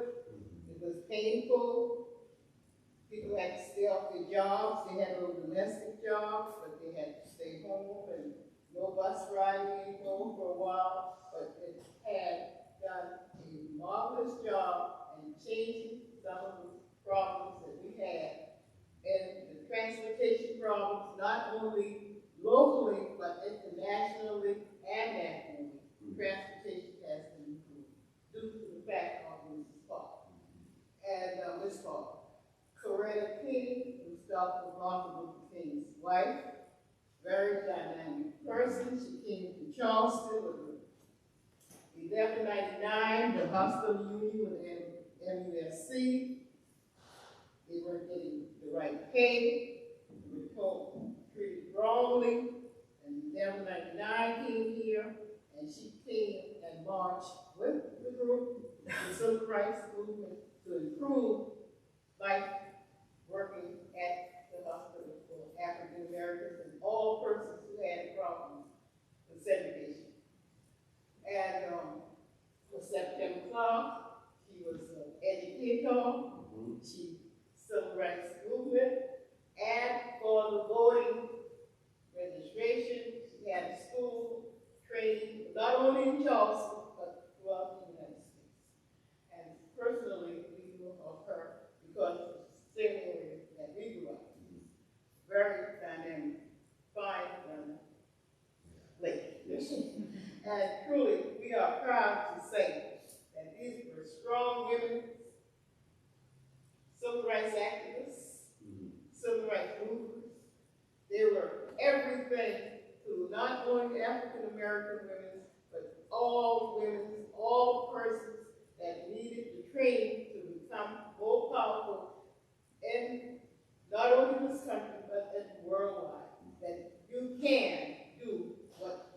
It was painful. People had to stay off their jobs. They had little domestic jobs, but they had to stay home and no bus riding home for a while. But it had done a marvelous job in changing some of the problems that we had. And the transportation problems, not only locally, but internationally and nationally, transportation has been improved due to the fact of Mrs. Park. And Ms. Park. Coretta King was Dr. Martin Luther King's wife, very dynamic person. She came to Charleston with 1199, the hospital union with MUSC. They weren't getting the right pay. They were told, treated wrongly. And 1199 came here, and she came and marched with the group, the civil rights movement, to improve life working at the hospital for African Americans and all persons who had problems with segregation. And for Septima Clark, she was an educator. She civil rights movement, and for the voting registration, she had a school training not only in Charleston, but throughout the United States. And personally, we know of her because of the same area that we grew up in. Very dynamic, fine lady. Yes. And truly, we are proud to say that these were strong women, civil rights activists, civil rights movers. They were everything to not only African American women, but all women, all persons that needed the training to become more powerful in not only this country, but worldwide. That you can do what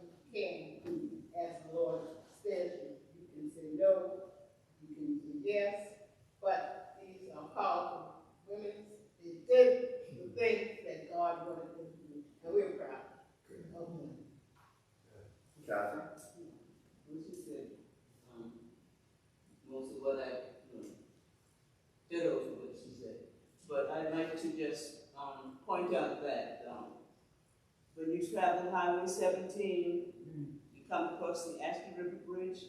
But I'd like to just point out that when you travel Highway 17, you come across the Ashby River Bridge,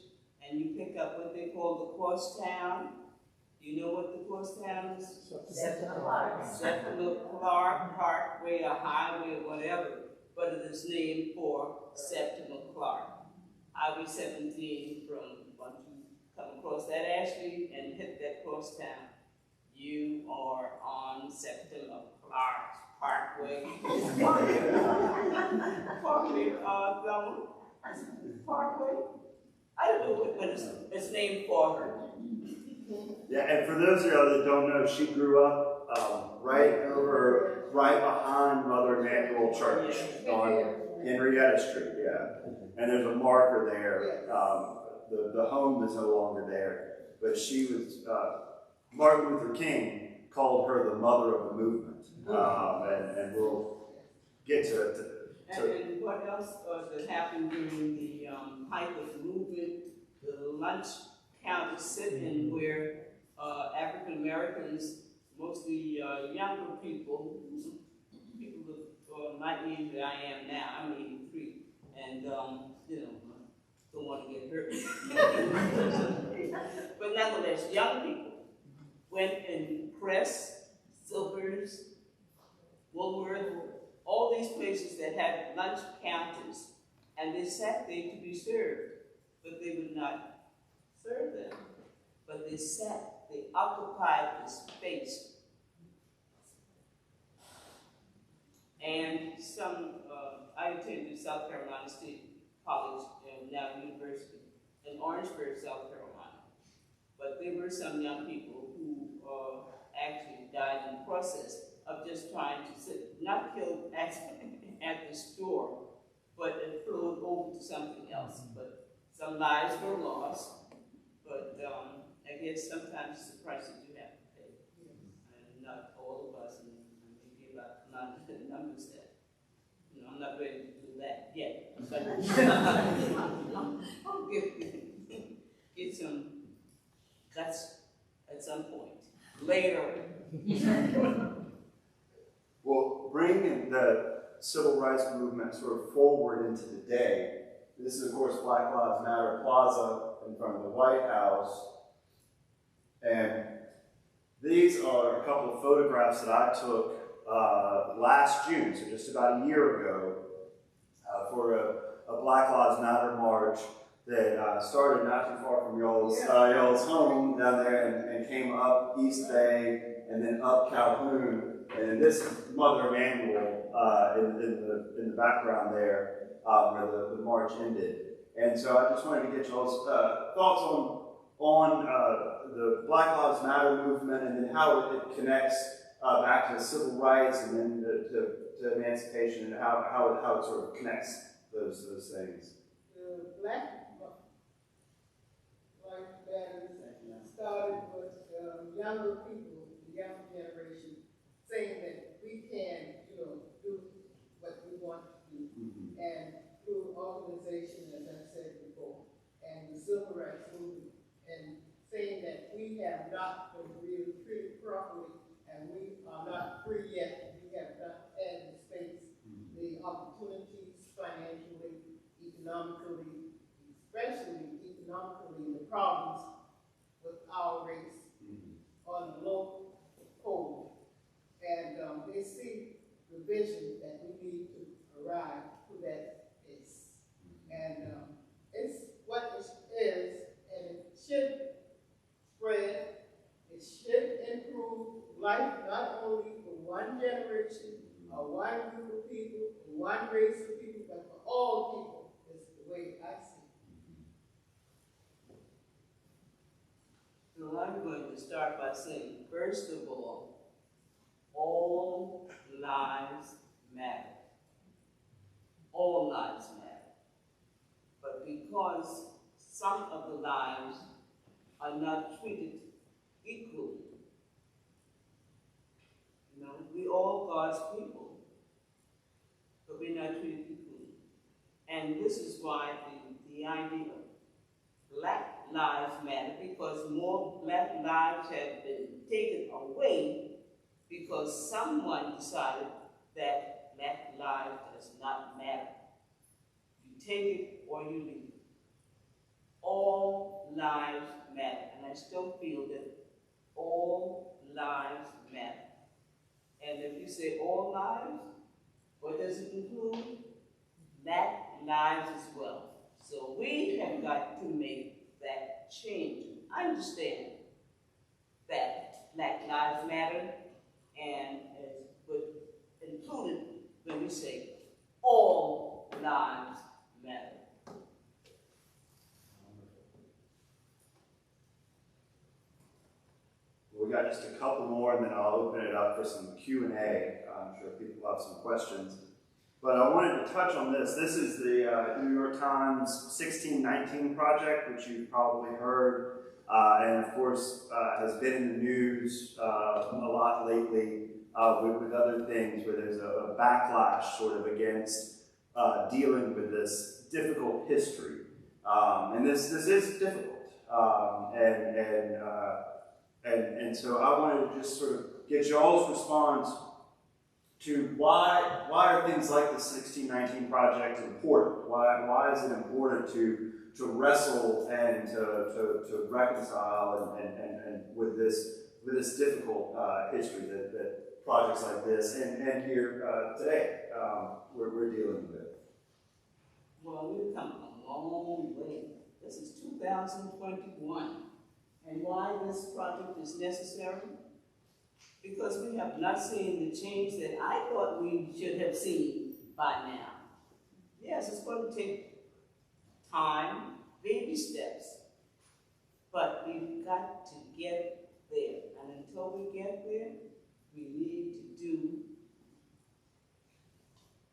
and you pick up what they call the Crosstown. You know what the Crosstown is? Septimal Clark Parkway or Highway or whatever, but it is named for Septimal Clark. Highway 17, from once you come across that Ashby and hit that Crosstown, you are on Septimal Clark Parkway. Parkway? I don't know, but it's named for her. Yeah, and for those of y'all that don't know, she grew up right behind Mother Emmanuel Church on Henrietta Street, yeah. And there's a marker there. The home is no longer there, but she was, Martin Luther King called her the mother of the movement. And we'll get to it. And what else that happened during the height of the movement? The lunch counters sit-in where African Americans, mostly younger people of my age that I am now, I'm 83, and don't want to get hurt. But nonetheless, young people went and pressed Silvers, Woolworth, all these places that had lunch counters, and they sat there to be served, but they would not serve them. But they sat, they occupied the space. And I attended South Carolina State College, now University, in Orangeburg, South Carolina. But there were some young people who actually died in the process of just trying to sit, not killed at the store, but it flowed over to something else. But some lives were lost, but I guess sometimes it's the price that you have to pay. And not all of us, and maybe about the numbers that, I'm not ready to do that yet. But I'll get some guts at some point, later. Well, bringing the civil rights movement sort of forward into the day, this is, of course, Black Lives Matter Plaza in front of the White House. And these are a couple of photographs that I took last June, so just about a year ago, for a Black Lives Matter march that started not too far from y'all's home down there and came up East Bay and then up Calhoun. And this is Mother Emmanuel in the background there where the march ended. And so I just wanted to get y'all's thoughts on the Black Lives Matter movement and then how it connects back to civil rights and then to emancipation and how it sort of connects those things. The Black Lives Matter started with younger people, the younger generation, saying that we can, do what we want to do, and through organization, as I said before, and the civil rights movement, and saying that we have not been really treated properly, and we are not free yet. We have not had the space, the opportunities, financially, economically, especially economically, the problems with our race on the local pole. And they see the vision that we need to arrive to that space. And it's what it is, and it should spread. It should improve life not only for one generation or one group of people, or one race of people, but for all people. Is the way I see it. So I'm going to start by saying, first of all lives matter. All lives matter. But because some of the lives are not treated equally, we all God's people, but we're not treated equally. And this is why the idea of Black Lives Matter, because more Black lives have been taken away because someone decided that Black lives does not matter. You take it or you leave it. All lives matter, and I still feel that all lives matter. And if you say all lives, what does it include? Black lives as well. So we have got to make that change. I understand that Black lives matter, and but included when we say all lives matter. We got just a couple more, and then I'll open it up for some Q&A. I'm sure people have some questions. But I wanted to touch on this. This is the New York Times 1619 project, which you've probably heard, and of course has been in the news a lot lately with other things, where there's a backlash sort of against dealing with this difficult history. And this is difficult. And so I wanted to just sort of get y'all's response to why are things like the 1619 project important? Why is it important to wrestle and to reconcile and with this difficult history that projects like this and here today we're dealing with? Well, we've come a long way. This is 2021. And why this project is necessary? Because we have not seen the change that I thought we should have seen by now. Yes, it's going to take time, baby steps, but we've got to get there. And until we get there, we need to do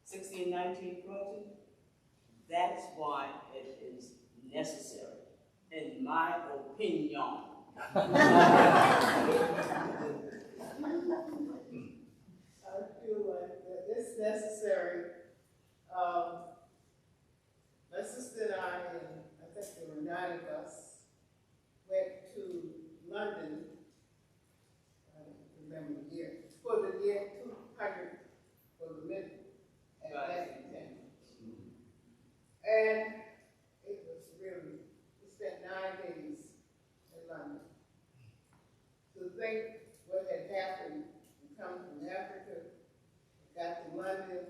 1619 project. That's why it is necessary, in my opinion. I feel like that it's necessary. My sister and I think there were 9 of us, went to London, I don't remember the year, for the year 200 for the minute at Braxton. And it was really, we spent 9 days in London. To think what had happened, we come from Africa, got to London,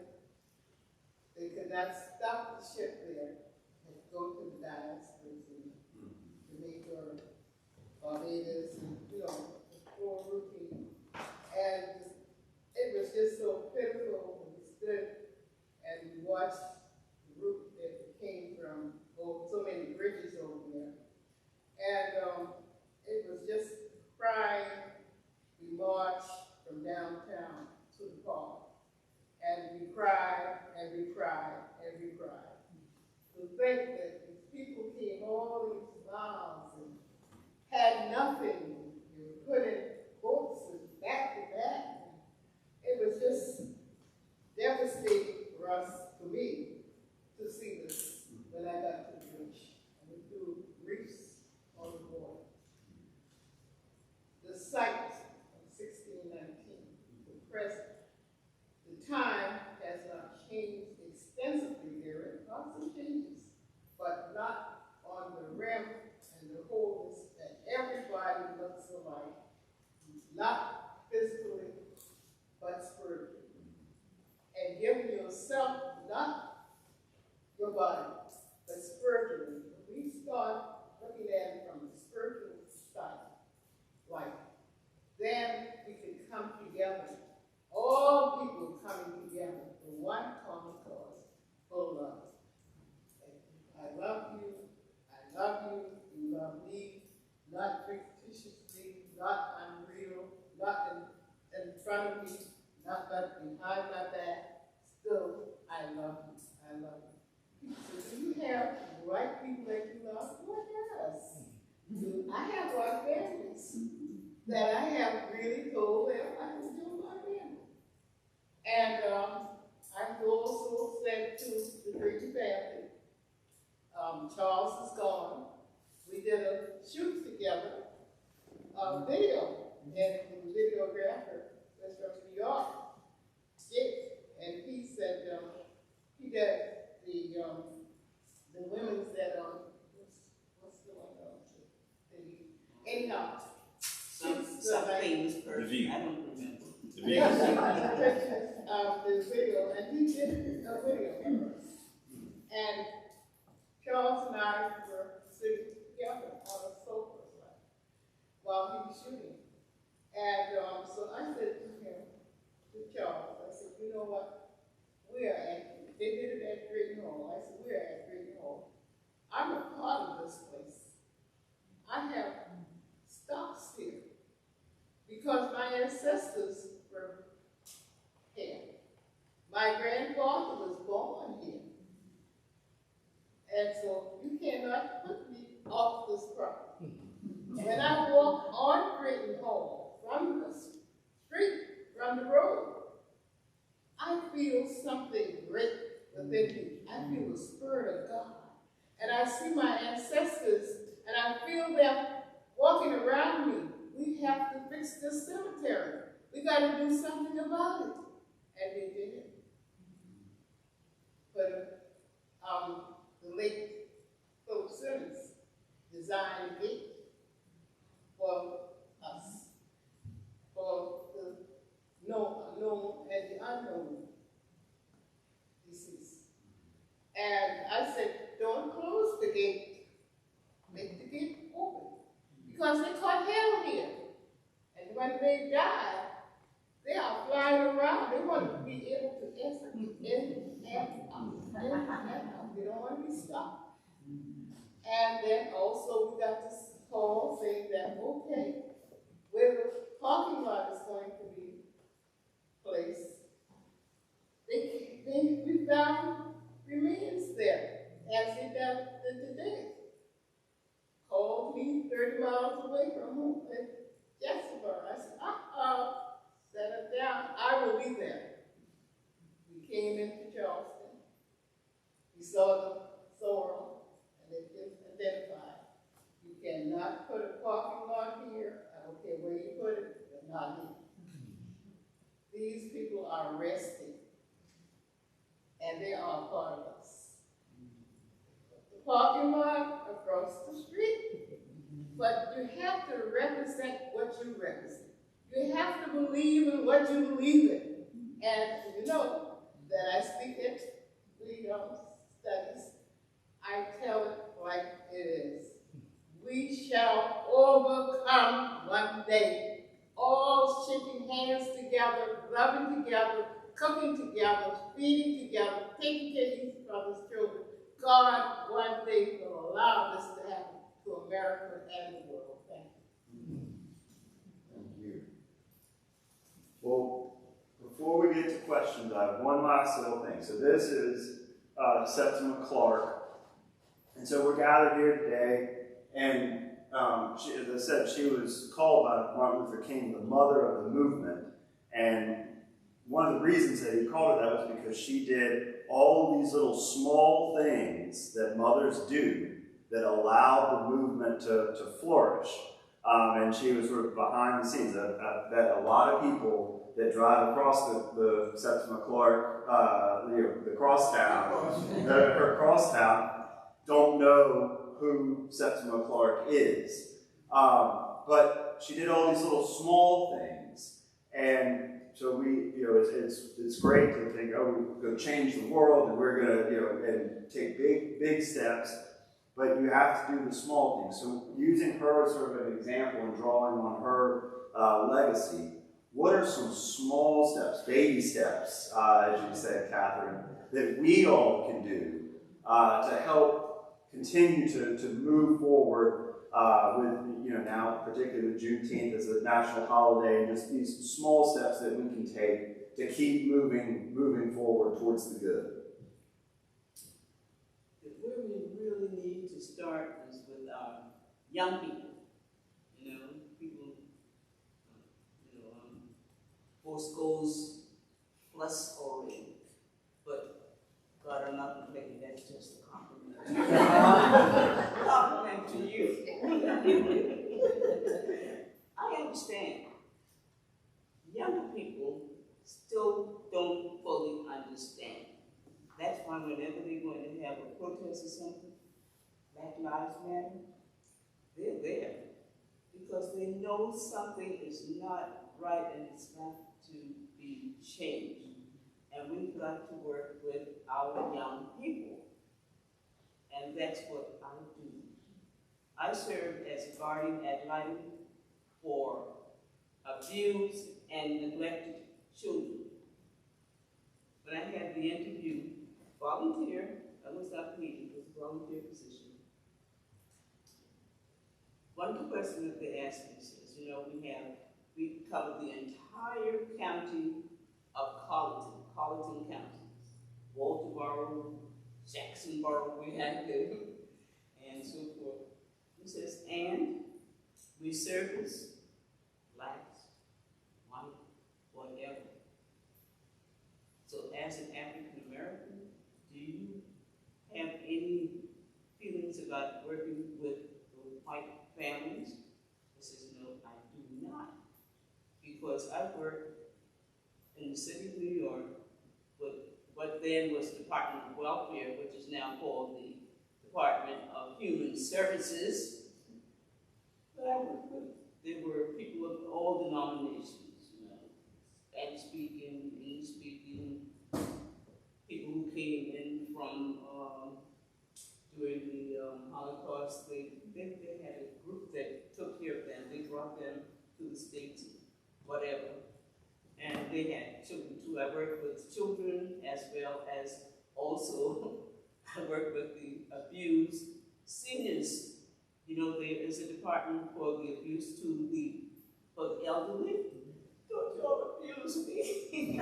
they could not stop the ship there and go to the diasporas in Jamaica, Barbados, and the full routine. And it was just so pitiful when we stood and we watched the route that it came from, so many bridges over there. And it was just crying. We marched from downtown to the park. And we cried, and we cried, and we cried. To think that these people came all these miles and had nothing. They were put in boats and back to back. It was just devastating for us, for me, to see this when I got to the beach. And we threw reefs on the board. The site of 1619, the present, the time has not changed extensively. There are lots of changes, but not on the rim and the wholeness that everybody looks alike, not physically, but spiritually. And giving yourself, not your body, but spiritually. When we start looking at it from the spiritual side, like, then we can come together. All people coming together for one common cause, for love. I love you, you love me, not fictitiously, not unreal, not in front of me, not behind my back. Still, I love you. So do you have the right people that you love? What else? I have our families that I have really told them I was still my family. And I also said to the Green family, Charles is gone. We did a shoot together, video, and the videographer was from pictures of the video, and he did a video for us. And Charles and I were sitting together on a sofa while he was shooting. And so I said to him, to Charles, I said, you know what? They did it at Drayton Hall. I said, we're at Drayton Hall. I'm a part of this place. I have stocks here because my ancestors were here. My grandfather was born here. And so you cannot put me off this property. When I walk on Drayton Hall, from the street, from the road, I feel something great within me. I feel the Spirit of God. And I see my ancestors, and I feel them walking around me. We have to fix this cemetery. We got to do something about it. And they did it. But the late Philip Simmons designed a gate for us, for the known and the unknown deceased. And I said, don't close the gate. Make the gate open. Because they caught hell here. And when they die, they are flying around. They want to be able to enter in and out. They don't want to be stopped. And then also we got this call saying that, okay, where the parking lot is going to be placed, we found remains there, as they done today. Called me 30 miles away from home in Jacksonville. I said, set it down, I will be there. We came into Charleston. We saw the sorrel, and it is identified. You cannot put a parking lot here. I don't care where you put it, but not here. These people are resting, and they are a part of us. The parking lot across the street, but you have to represent what you represent. You have to believe in what you believe in. And you know that I speak at studies. I tell it like it is. We shall overcome one day. All shaking hands together, loving together, cooking together, feeding together, taking care of each other's children. God one day will allow this to happen to America and the world. Thank you. Thank you. Well, before we get to questions, I have one last little thing. So this is Septima Clark. And so we're gathered here today, and as I said, she was called by Martin Luther King the mother of the movement. And one of the reasons that he called her that was because she did all these little small things that mothers do that allowed the movement to flourish. And she was sort of behind the scenes. I bet a lot of people that drive across the Septima Clark, the crosstown, her crosstown, don't know who Septima Clark is. But she did all these little small things. And so it's great to think, oh, we're going to change the world and we're going to, and take big steps. But you have to do the small things. So using her as sort of an example and drawing on her legacy, what are some small steps, baby steps, as you said, Catherine, that we all can do to help continue to move forward with, now particularly Juneteenth as a national holiday, and just these small steps that we can take to keep moving forward towards the good? Where we really need to start is with our young people. People, force goes plus or in. But God, I'm not going to make it, that's just a compliment. Compliment to you. I understand. Young people still don't fully understand. That's why whenever they're going to have a protest or something, Black Lives Matter, they're there. Because they know something is not right and it's got to be changed. And we've got to work with our young people. And that's what I do. I served as a guardian ad litem for abused and neglected children. When I had the interview, volunteer, I was not paid, it was a volunteer position. One of the questions that they asked me is, you know, we cover the entire county of Colleton County, Walterboro, Jacksonboro, we had there, and so forth. He says, and we service blacks, white, whatever. So as an African American, do you have any feelings about working with the white families? He says, no, I do not. Because I worked in the city of New York with what then was the Department of Welfare, which is now called the Department of Human Services. But I worked with, there were people of all denominations, you know, Spanish-speaking, English-speaking, people who came in from during the Holocaust. They had a group that took care of them. They brought them to the States, whatever. And they had children too. I worked with children as well as also I worked with the abused seniors. You know, there is a department for the abuse for the elderly. Don't y'all abuse me.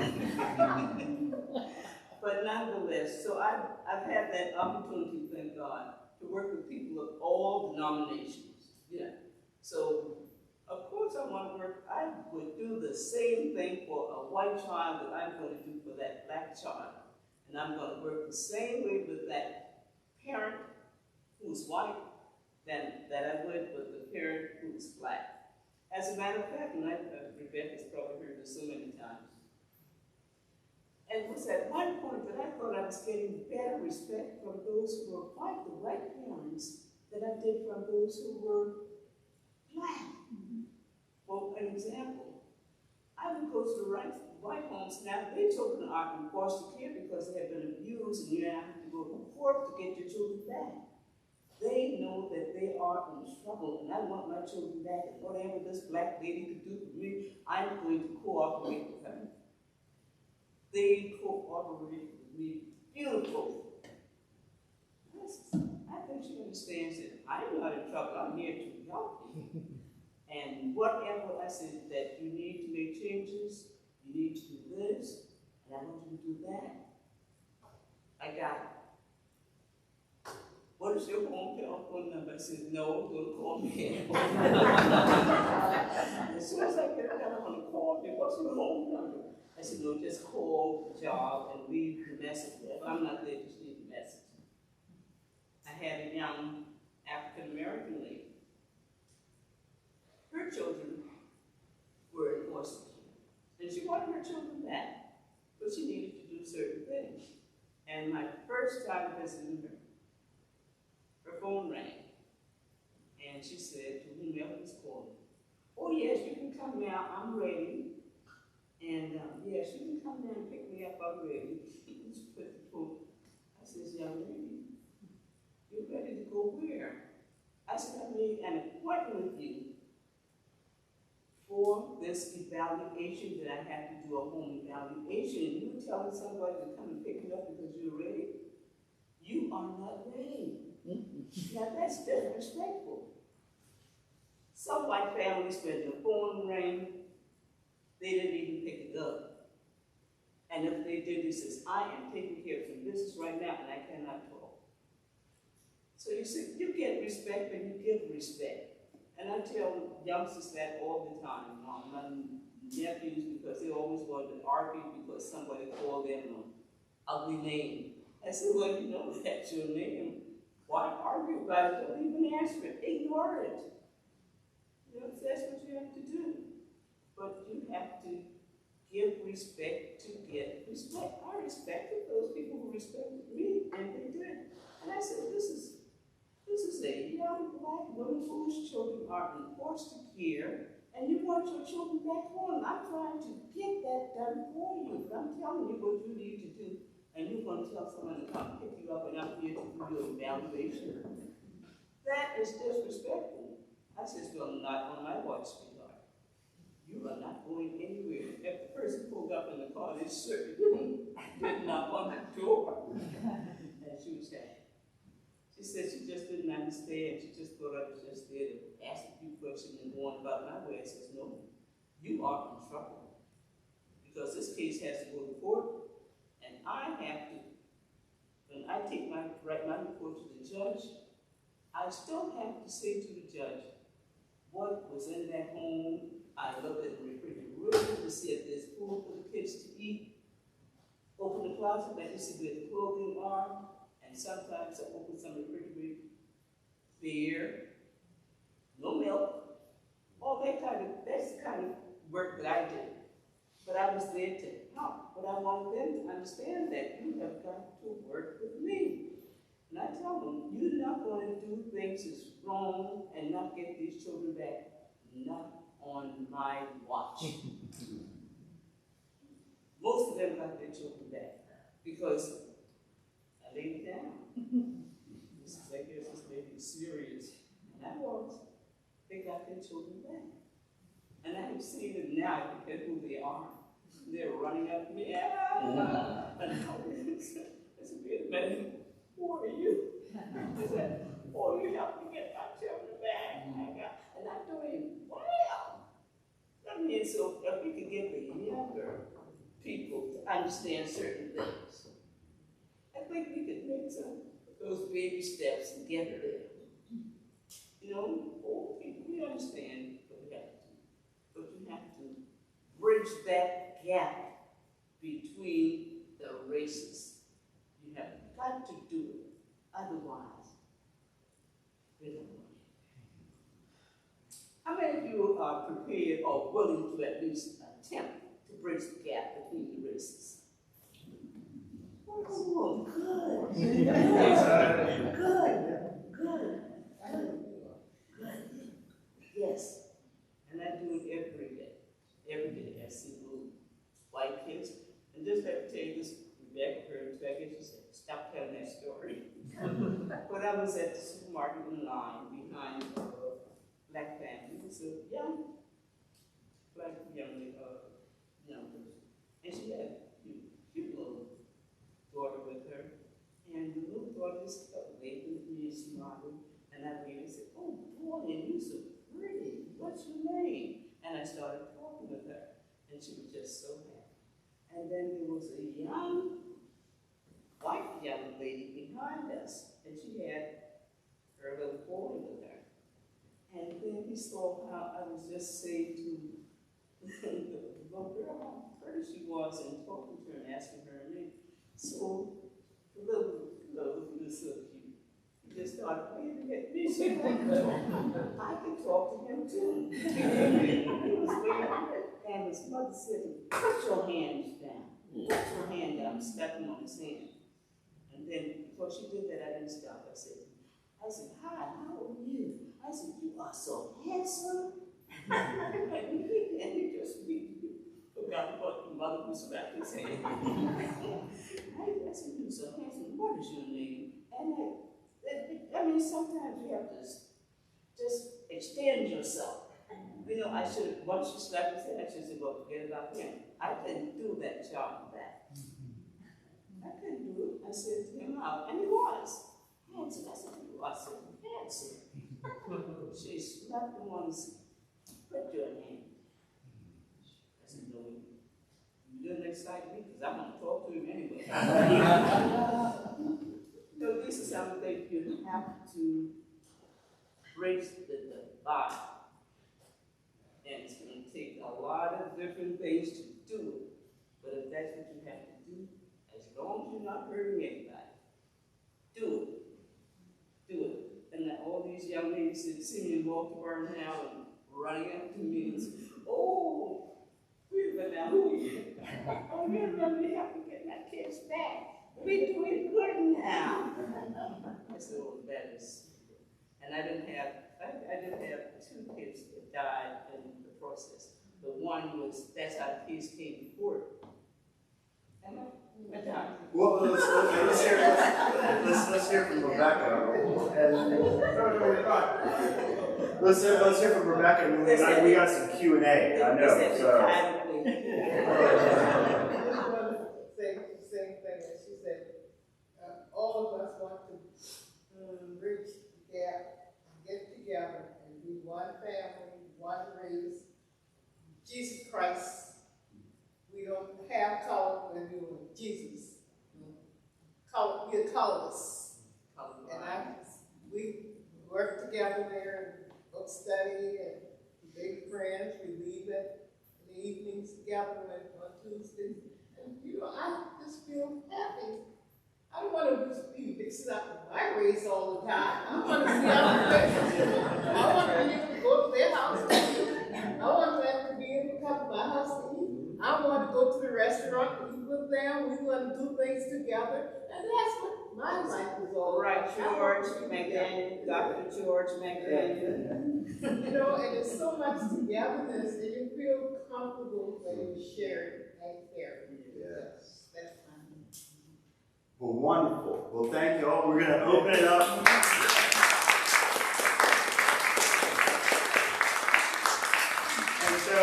But nonetheless, so I've had that opportunity, thank God, to work with people of all denominations. Yeah. So of course I want to work, I would do the same thing for a white child that I'm going to do for that black child. And I'm going to work the same way with that parent who's white that I would with the parent who's black. As a matter of fact, and Rebecca's probably heard this so many times, and it was at one point that I thought I was getting better respect from those who were white, the white parents, than I did from those who were black. For an example, I would go to the white homes. Now, their children are in foster care because they have been abused, and you now have to go to court to get your children back. They know that they are in trouble, and I want my children back, and whatever this black lady could do for me, I'm going to cooperate with her. They cooperated with me. Beautiful. I think she understands that I'm not in trouble. I'm here to help you. And whatever I said that you need to make changes, you need to do this, and I want you to do that, I got it. What is your home telephone number? I said, no, don't call me. As soon as I get it, I don't want to call me. What's your home number? I said, no, just call the job and leave the message. If I'm not there, just leave the message. I had a young African-American lady. Her children were in foster care. And she wanted her children back, but she needed to do certain things. And my first time visiting her phone rang. And she said to whomever was calling, oh yes, you can come now, I'm ready. And yes, you can come down and pick me up, I'm ready. She put the phone. I said, young lady, you're ready to go where? I said, I made an appointment with you for this evaluation that I have to do, a home evaluation. And you telling somebody to come and pick you up because you're ready? You are not ready. Now that's disrespectful. Some white families, when the phone rang, they didn't even pick it up. And if they did, they says, I am taking care of some business right now and I cannot talk. So you see, you get respect and you give respect. And I tell youngsters that all the time. My nephews, because they always wanted to argue because somebody called them an ugly name. I said, well, you know that's your name. Why argue about it? Don't even answer it. Ignore it. You know, that's what you have to do. But you have to give respect to get respect. I respected those people who respected me, and they did. And I said, this is a young black woman whose children are in foster care, And you want your children back home. I'm trying to get that done for you. But I'm telling you what you need to do. And you're going to tell someone to come pick you up and I'm here to do your evaluation. That is disrespectful. I says, well, not on my watch, sweetheart. You are not going anywhere. If the person pulled up in the car, they certainly did not on the door. And she was saying, she said she just didn't understand. She just thought I was just there to ask a few questions and go on about my way. I says, no, you are in trouble. Because this case has to go to court, and I have to, when I write my report to the judge, I still have to say to the judge what was in that home. I look at the refrigerator to see if there's food for the kids to eat. Open the closet, let me see where the clothing are. And sometimes I open some refrigerator, beer, no milk, all that that's the kind of work that I did. But I was there to help. But I wanted them to understand that you have got to work with me. And I tell them, you're not going to do things that's wrong and not get these children back. Not on my watch. Most of them got their children back because I laid it down. This is, I guess, this lady is serious. And I was. They got their children back. And I have seen them now, I forget who they are. They're running up me. Yeah. And I said, wait a minute, who are you? I said, oh, you helped me get my children back. And I'm doing well. I mean, so if we could get the younger people to understand certain things, I think we could make some of those baby steps and get there. You know, old people, we understand what we have to do. But you have to bridge that gap between the races. You have got to do it. Otherwise, we don't want it. How many of you are prepared or willing to at least attempt to bridge the gap between the races? Oh, good. Good. Yes. And I do it every day. Every day I see little white kids. And just have to tell you this, Rebecca, she said, stop telling that story. But I was at the supermarket in line behind a black family. It was a young black young person. And she had a cute little daughter with her. And the little daughter just waved at me and smiled. And I waved and said, oh boy, you're so pretty. What's your name? And I started talking with her. And she was just so happy. And then there was a young white young lady behind us, and she had her little boy with her. And then he saw how I was just saying to the little girl how pretty she was and talking to her and asking her her name. So the little was so cute. He just started waving at me. She said, I can talk to him too. He was waving, and his mother said, put your hands down. Put your hand down, stepping on his hand. And then, before she did that, I didn't stop. I said, hi, how are you? I said, you are so handsome. And he just forgot what the mother was about to say. I said, you're so handsome. What is your name? And I mean, sometimes you have to just extend yourself. You know, I should have, once she slapped his head, I should have said, well, forget about him. I couldn't do that job back. I couldn't do it. I said to him out, and he was handsome. I said, you are so handsome. She slapped him on his, put your hand. I said, no, you didn't excite me because I'm going to talk to him anyway. So this is how they you have to bridge the divide. And it's going to take a lot of different things to do it. But if that's what you have to do, as long as you're not hurting anybody, do it. Do it. And then all these young ladies that see me walk to Burn now and running up to me and say, oh, wait a minute now, who are you? Oh, you remember me helping get my kids back. We're doing good now. I said, oh, that is, and I did have two kids that died in the process. The one was, that's how the kids came before it. Am I? Well, let's hear from Rebecca. And, let's hear from Rebecca. And we got some Q&A. I know. So. Say the same thing as she said. All of us want to reach together, get together, and be one family, one race. Jesus Christ. We don't have color when we were Jesus. We're colorless. And we work together there and book study and big friends. We leave in the evenings together on Tuesdays. And I just feel happy. I don't want to just be mixing up with my race all the time. I want to see other races. I want to be able to go to their house and eat. I want them to be able to come to my house to eat. I want to go to the restaurant and eat with them. We want to do things together. And that's what my life is all about. Right, George McDaniel, Dr. George McDaniel. And there's so much togetherness, and you feel comfortable when you share and care. Yes. That's fine. Well, wonderful. Well, thank you all. We're going to open it up. And so,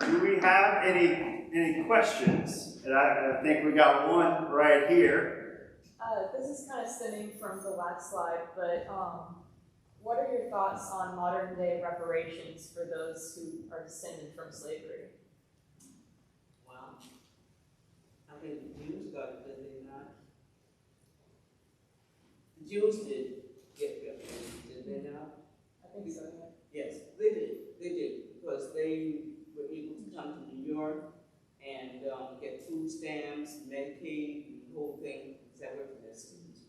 do we have any questions? And I think we got one right here. This is kind of stemming from the last slide, but what are your thoughts on modern day reparations for those who are descended from slavery? Wow. I think the Jews got it, did they not? The Jews did get reparations, did they not? I think so, yeah. Yes, they did. They did, because they were able to come to New York and get food stamps, Medicaid, the whole thing, because that worked for their students.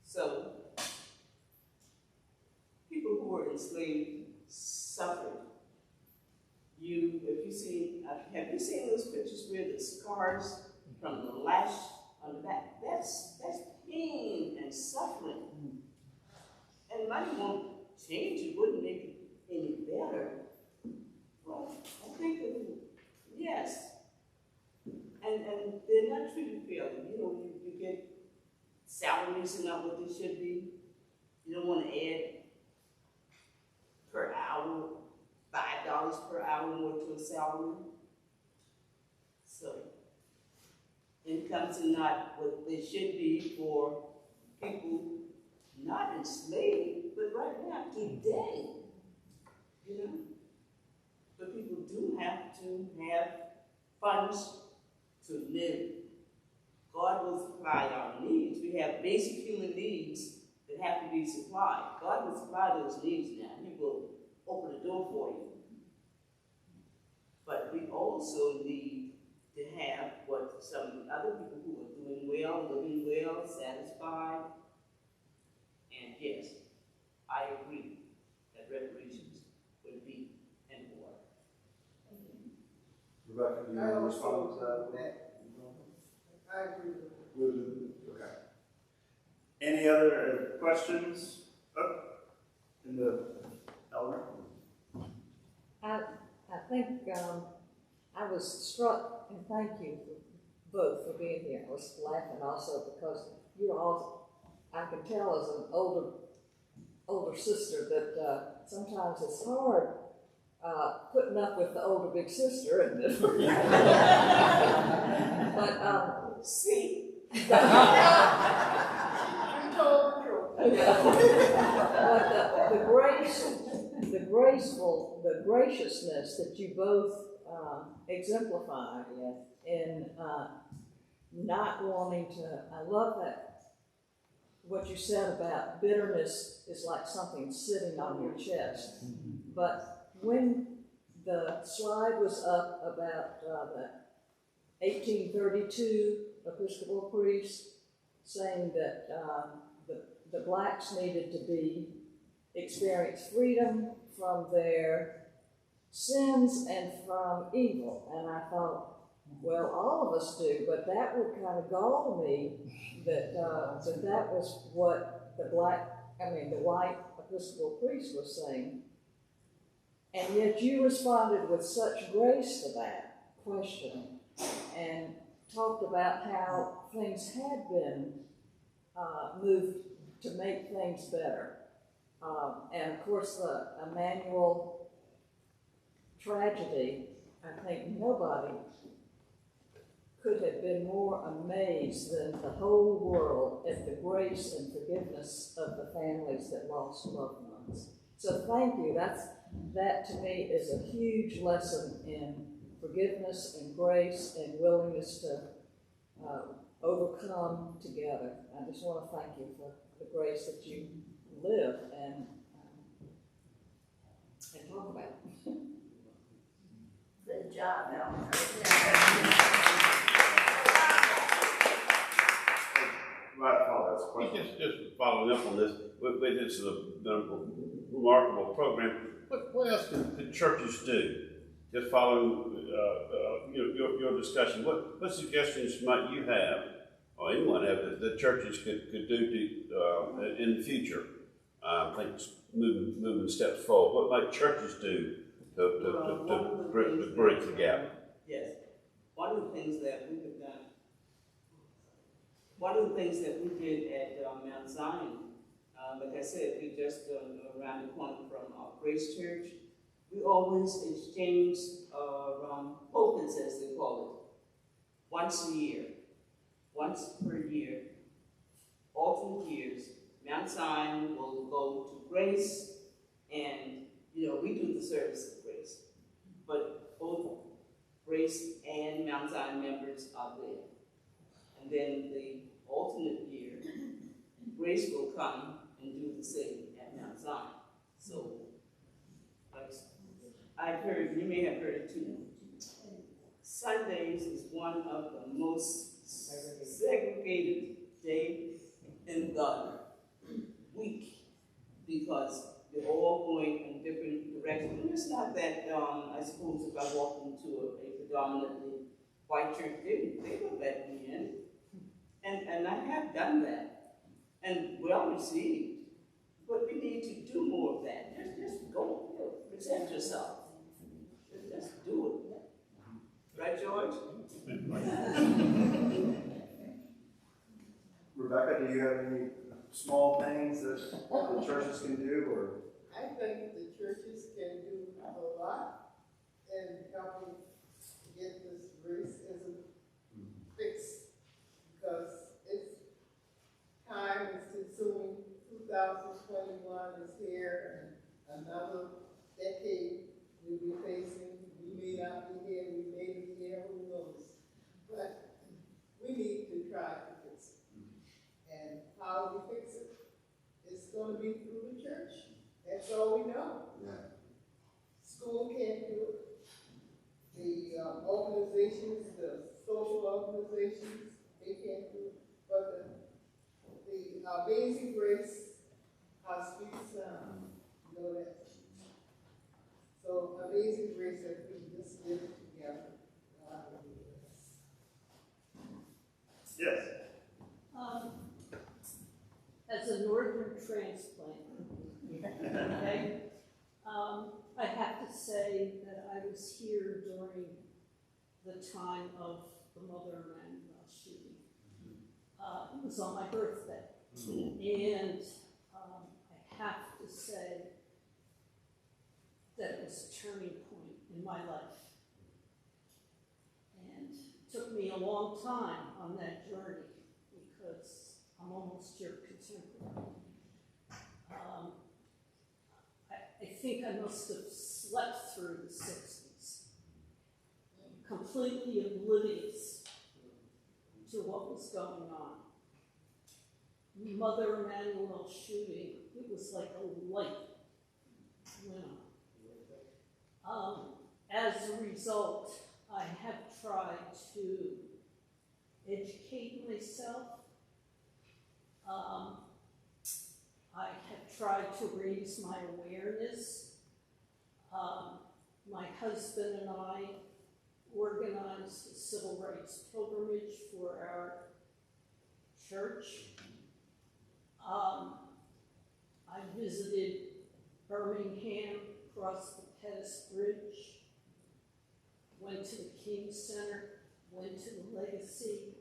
So, people who were enslaved suffered. Have you seen those pictures where the scars from the lash on the back? That's pain and suffering. And money won't change it, wouldn't make it any better. Well, I think that, yes. And they're not treated fairly. You get salaries are not what they should be. You don't want to add per hour, $5 per hour more to a salary. So incomes are not what they should be for people not enslaved, but right now, today. But people do have to have funds to live. God will supply our needs. We have basic human needs that have to be supplied. God will supply those needs now. He will open the door for you. But we also need to have what some other people who are doing well, living well, satisfied. And yes, I agree that reparations would be in order. Rebecca, do you want to respond to that? I agree with you. Okay. Any other questions? In the elder? I think I was struck, and thank you both for being here. I was laughing also because you all, I can tell as an older sister that sometimes it's hard putting up with the older big sister, and but See? but the graciousness that you both exemplify in not wanting to. I love that. What you said about bitterness is like something sitting on your chest. But when the slide was up about the 1832 Episcopal priest saying that the blacks needed to experience freedom from their sins and from evil. And I thought, well, all of us do, but that would kind of gall me that that was what the white Episcopal priest was saying. And yet you responded with such grace to that question and talked about how things had been moved to make things better. And of course, the Emmanuel tragedy, I think nobody could have been more amazed than the whole world at the grace and forgiveness of the families that lost loved ones. So thank you. That to me is a huge lesson in forgiveness and grace and willingness to overcome together. I just want to thank you for the grace that you live and talk about. Good job, Elmer. Right, Father, that's a question. Just following up on this, this is a remarkable program. What else can churches do? Just following your discussion, what suggestions might you have, or anyone have, that churches could do to, in the future? I think moving steps forward. What might churches do to bridge the gap? Yes. One of the things that we have done, one of the things that we did at Mount Zion, like I said, we just around the corner from Grace Church, we always exchange pulpits, as they call it, once per year, alternate years. Mount Zion will go to Grace, and we do the service of Grace, but both Grace and Mount Zion members are there. And then the alternate year, Grace will come and do the same at Mount Zion. So, I've heard, you may have heard it too, Sundays is one of the most segregated days in the week because they're all going in different directions. And it's not that, I suppose, if I walk into a predominantly white church, they will let me in. And I have done that, and well received. But we need to do more of that. Just go, present yourself. Just do it. Right, George? Rebecca, do you have any small things that the churches can do, or? I think the churches can do a lot in helping get this racism fixed, because time is consuming. 2021 is here, and another decade we'll be facing. We may not be here, we may be here, who knows? But we need to try to fix it. And how we fix it is going to be through the church. That's all we know. Yeah. School can't do it. The organizations, the social organizations, they can't do it. But the Amazing Grace Hospice, you know that. So Amazing Grace, that we just live together. Yes. As a northern transplant, okay, I have to say that I was here during the time of the Mother Emmanuel shooting. It was on my birthday, and I have to say that it was a turning point in my life. And it took me a long time on that journey because I'm almost your contemporary. I think I must have slept through the 60s, completely oblivious to what was going on. Mother Emmanuel shooting, it was like a light went on. As a result, I have tried to educate myself. I have tried to raise my awareness. My husband and I organized a civil rights pilgrimage for our church. I visited Birmingham, across the Pettus Bridge, went to the King Center, went to the Legacy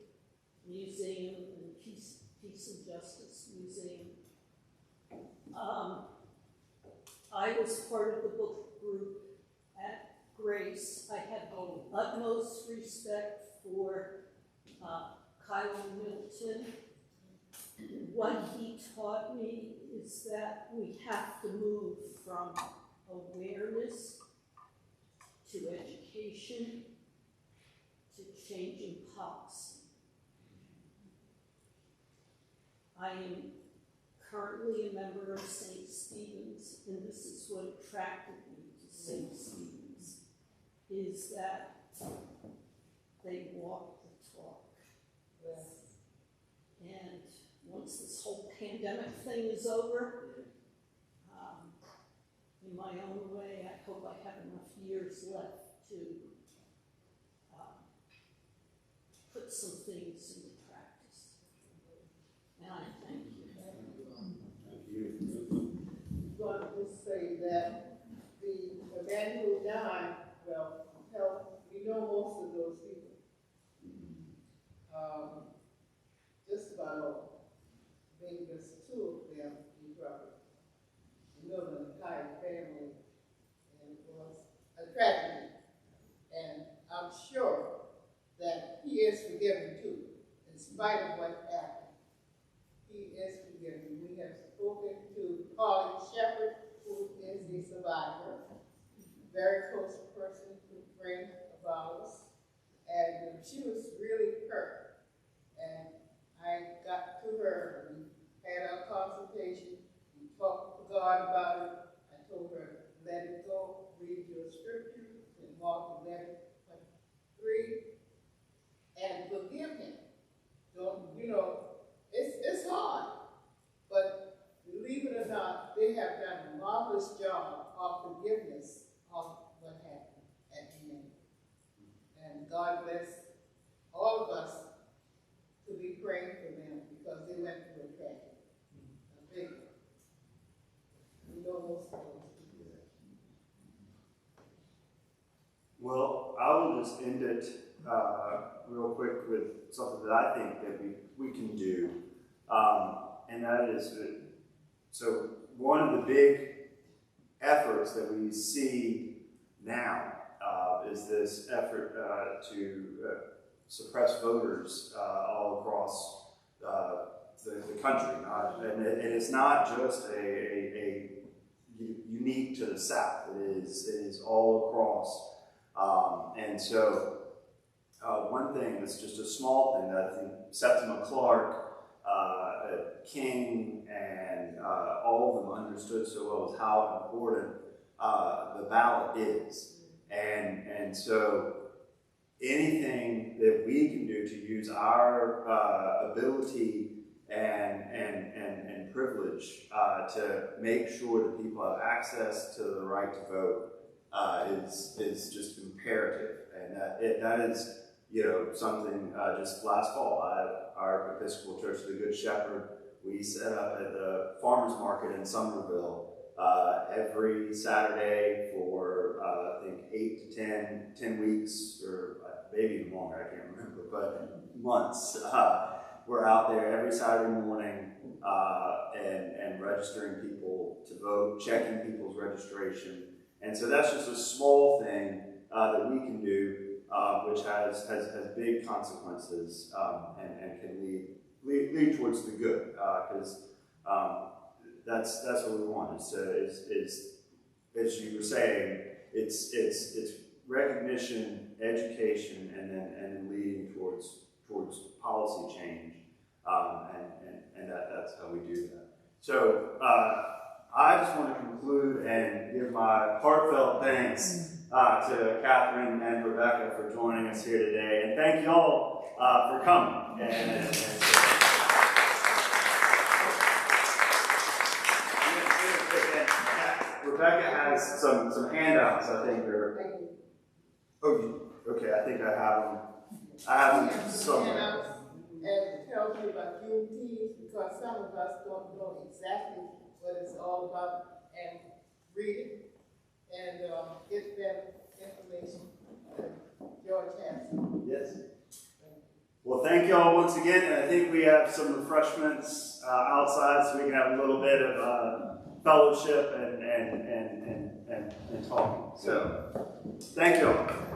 Museum and Peace and Justice Museum. I was part of the book group at Grace. I have the utmost respect for Kylo Milton. What he taught me is that we have to move from awareness to education to changing policy. I am currently a member of St. Stephen's, and this is what attracted me to St. Stephen's, is that they walk the talk. And once this whole pandemic thing is over, in my own way, I hope I have enough years left to put some things into practice. And I thank you. I'm going to just say that the man who died, well, we know most of those people. Just about all. Maybe just two of them we probably know the entire family, and it was a tragedy. And I'm sure that he is forgiven too, in spite of what happened. He is forgiven. We have spoken to Polly Shepherd, who is a survivor, very close person, good friend of ours, and she was really hurt. And I got to her, we had our consultation, we talked to God about it. I told her, let it go, read your scripture in Mark 11:23, and forgive him. Don't, it's hard, but believe it or not, they have done a marvelous job of forgiveness of what happened at the end. And God bless all of us to be praying for them because they went through a tragedy. A big one. We know most of those people. Well, I will just end it real quick with something that I think that we can do, and that is, so one of the big efforts that we see now is this effort to suppress voters all across the country, and it's not just a unique to the South. It is all across, and so one thing that's just a small thing that I think Septima Clark, King, and all of them understood so well is how important the ballot is, and so anything that we can do to use our ability and privilege to make sure that people have access to the right to vote is just imperative, and that is something. Just last fall, our Episcopal Church, the Good Shepherd, we set up at the farmers market in Summerville every Saturday for I think 8 to 10 weeks, or maybe even longer, I can't remember, but months. We're out there every Saturday morning and registering people to vote, checking people's registration. And so that's just a small thing that we can do, which has big consequences and can lead towards the good, because that's what we want. Is as you were saying, it's recognition, education, and then leading towards policy change, and that's how we do that. So I just want to conclude and give my heartfelt thanks to Catherine and Rebecca for joining us here today, and thank you all for coming. Rebecca has some handouts, I think. Okay, I think I have them. I have them somewhere. And it tells you about Juneteenth, because some of us don't know exactly what it's all about, and read it. and get them information that George has. Yes. Well, thank you all once again, and I think we have some refreshments outside, so we can have a little bit of fellowship and talking. So, thank you all.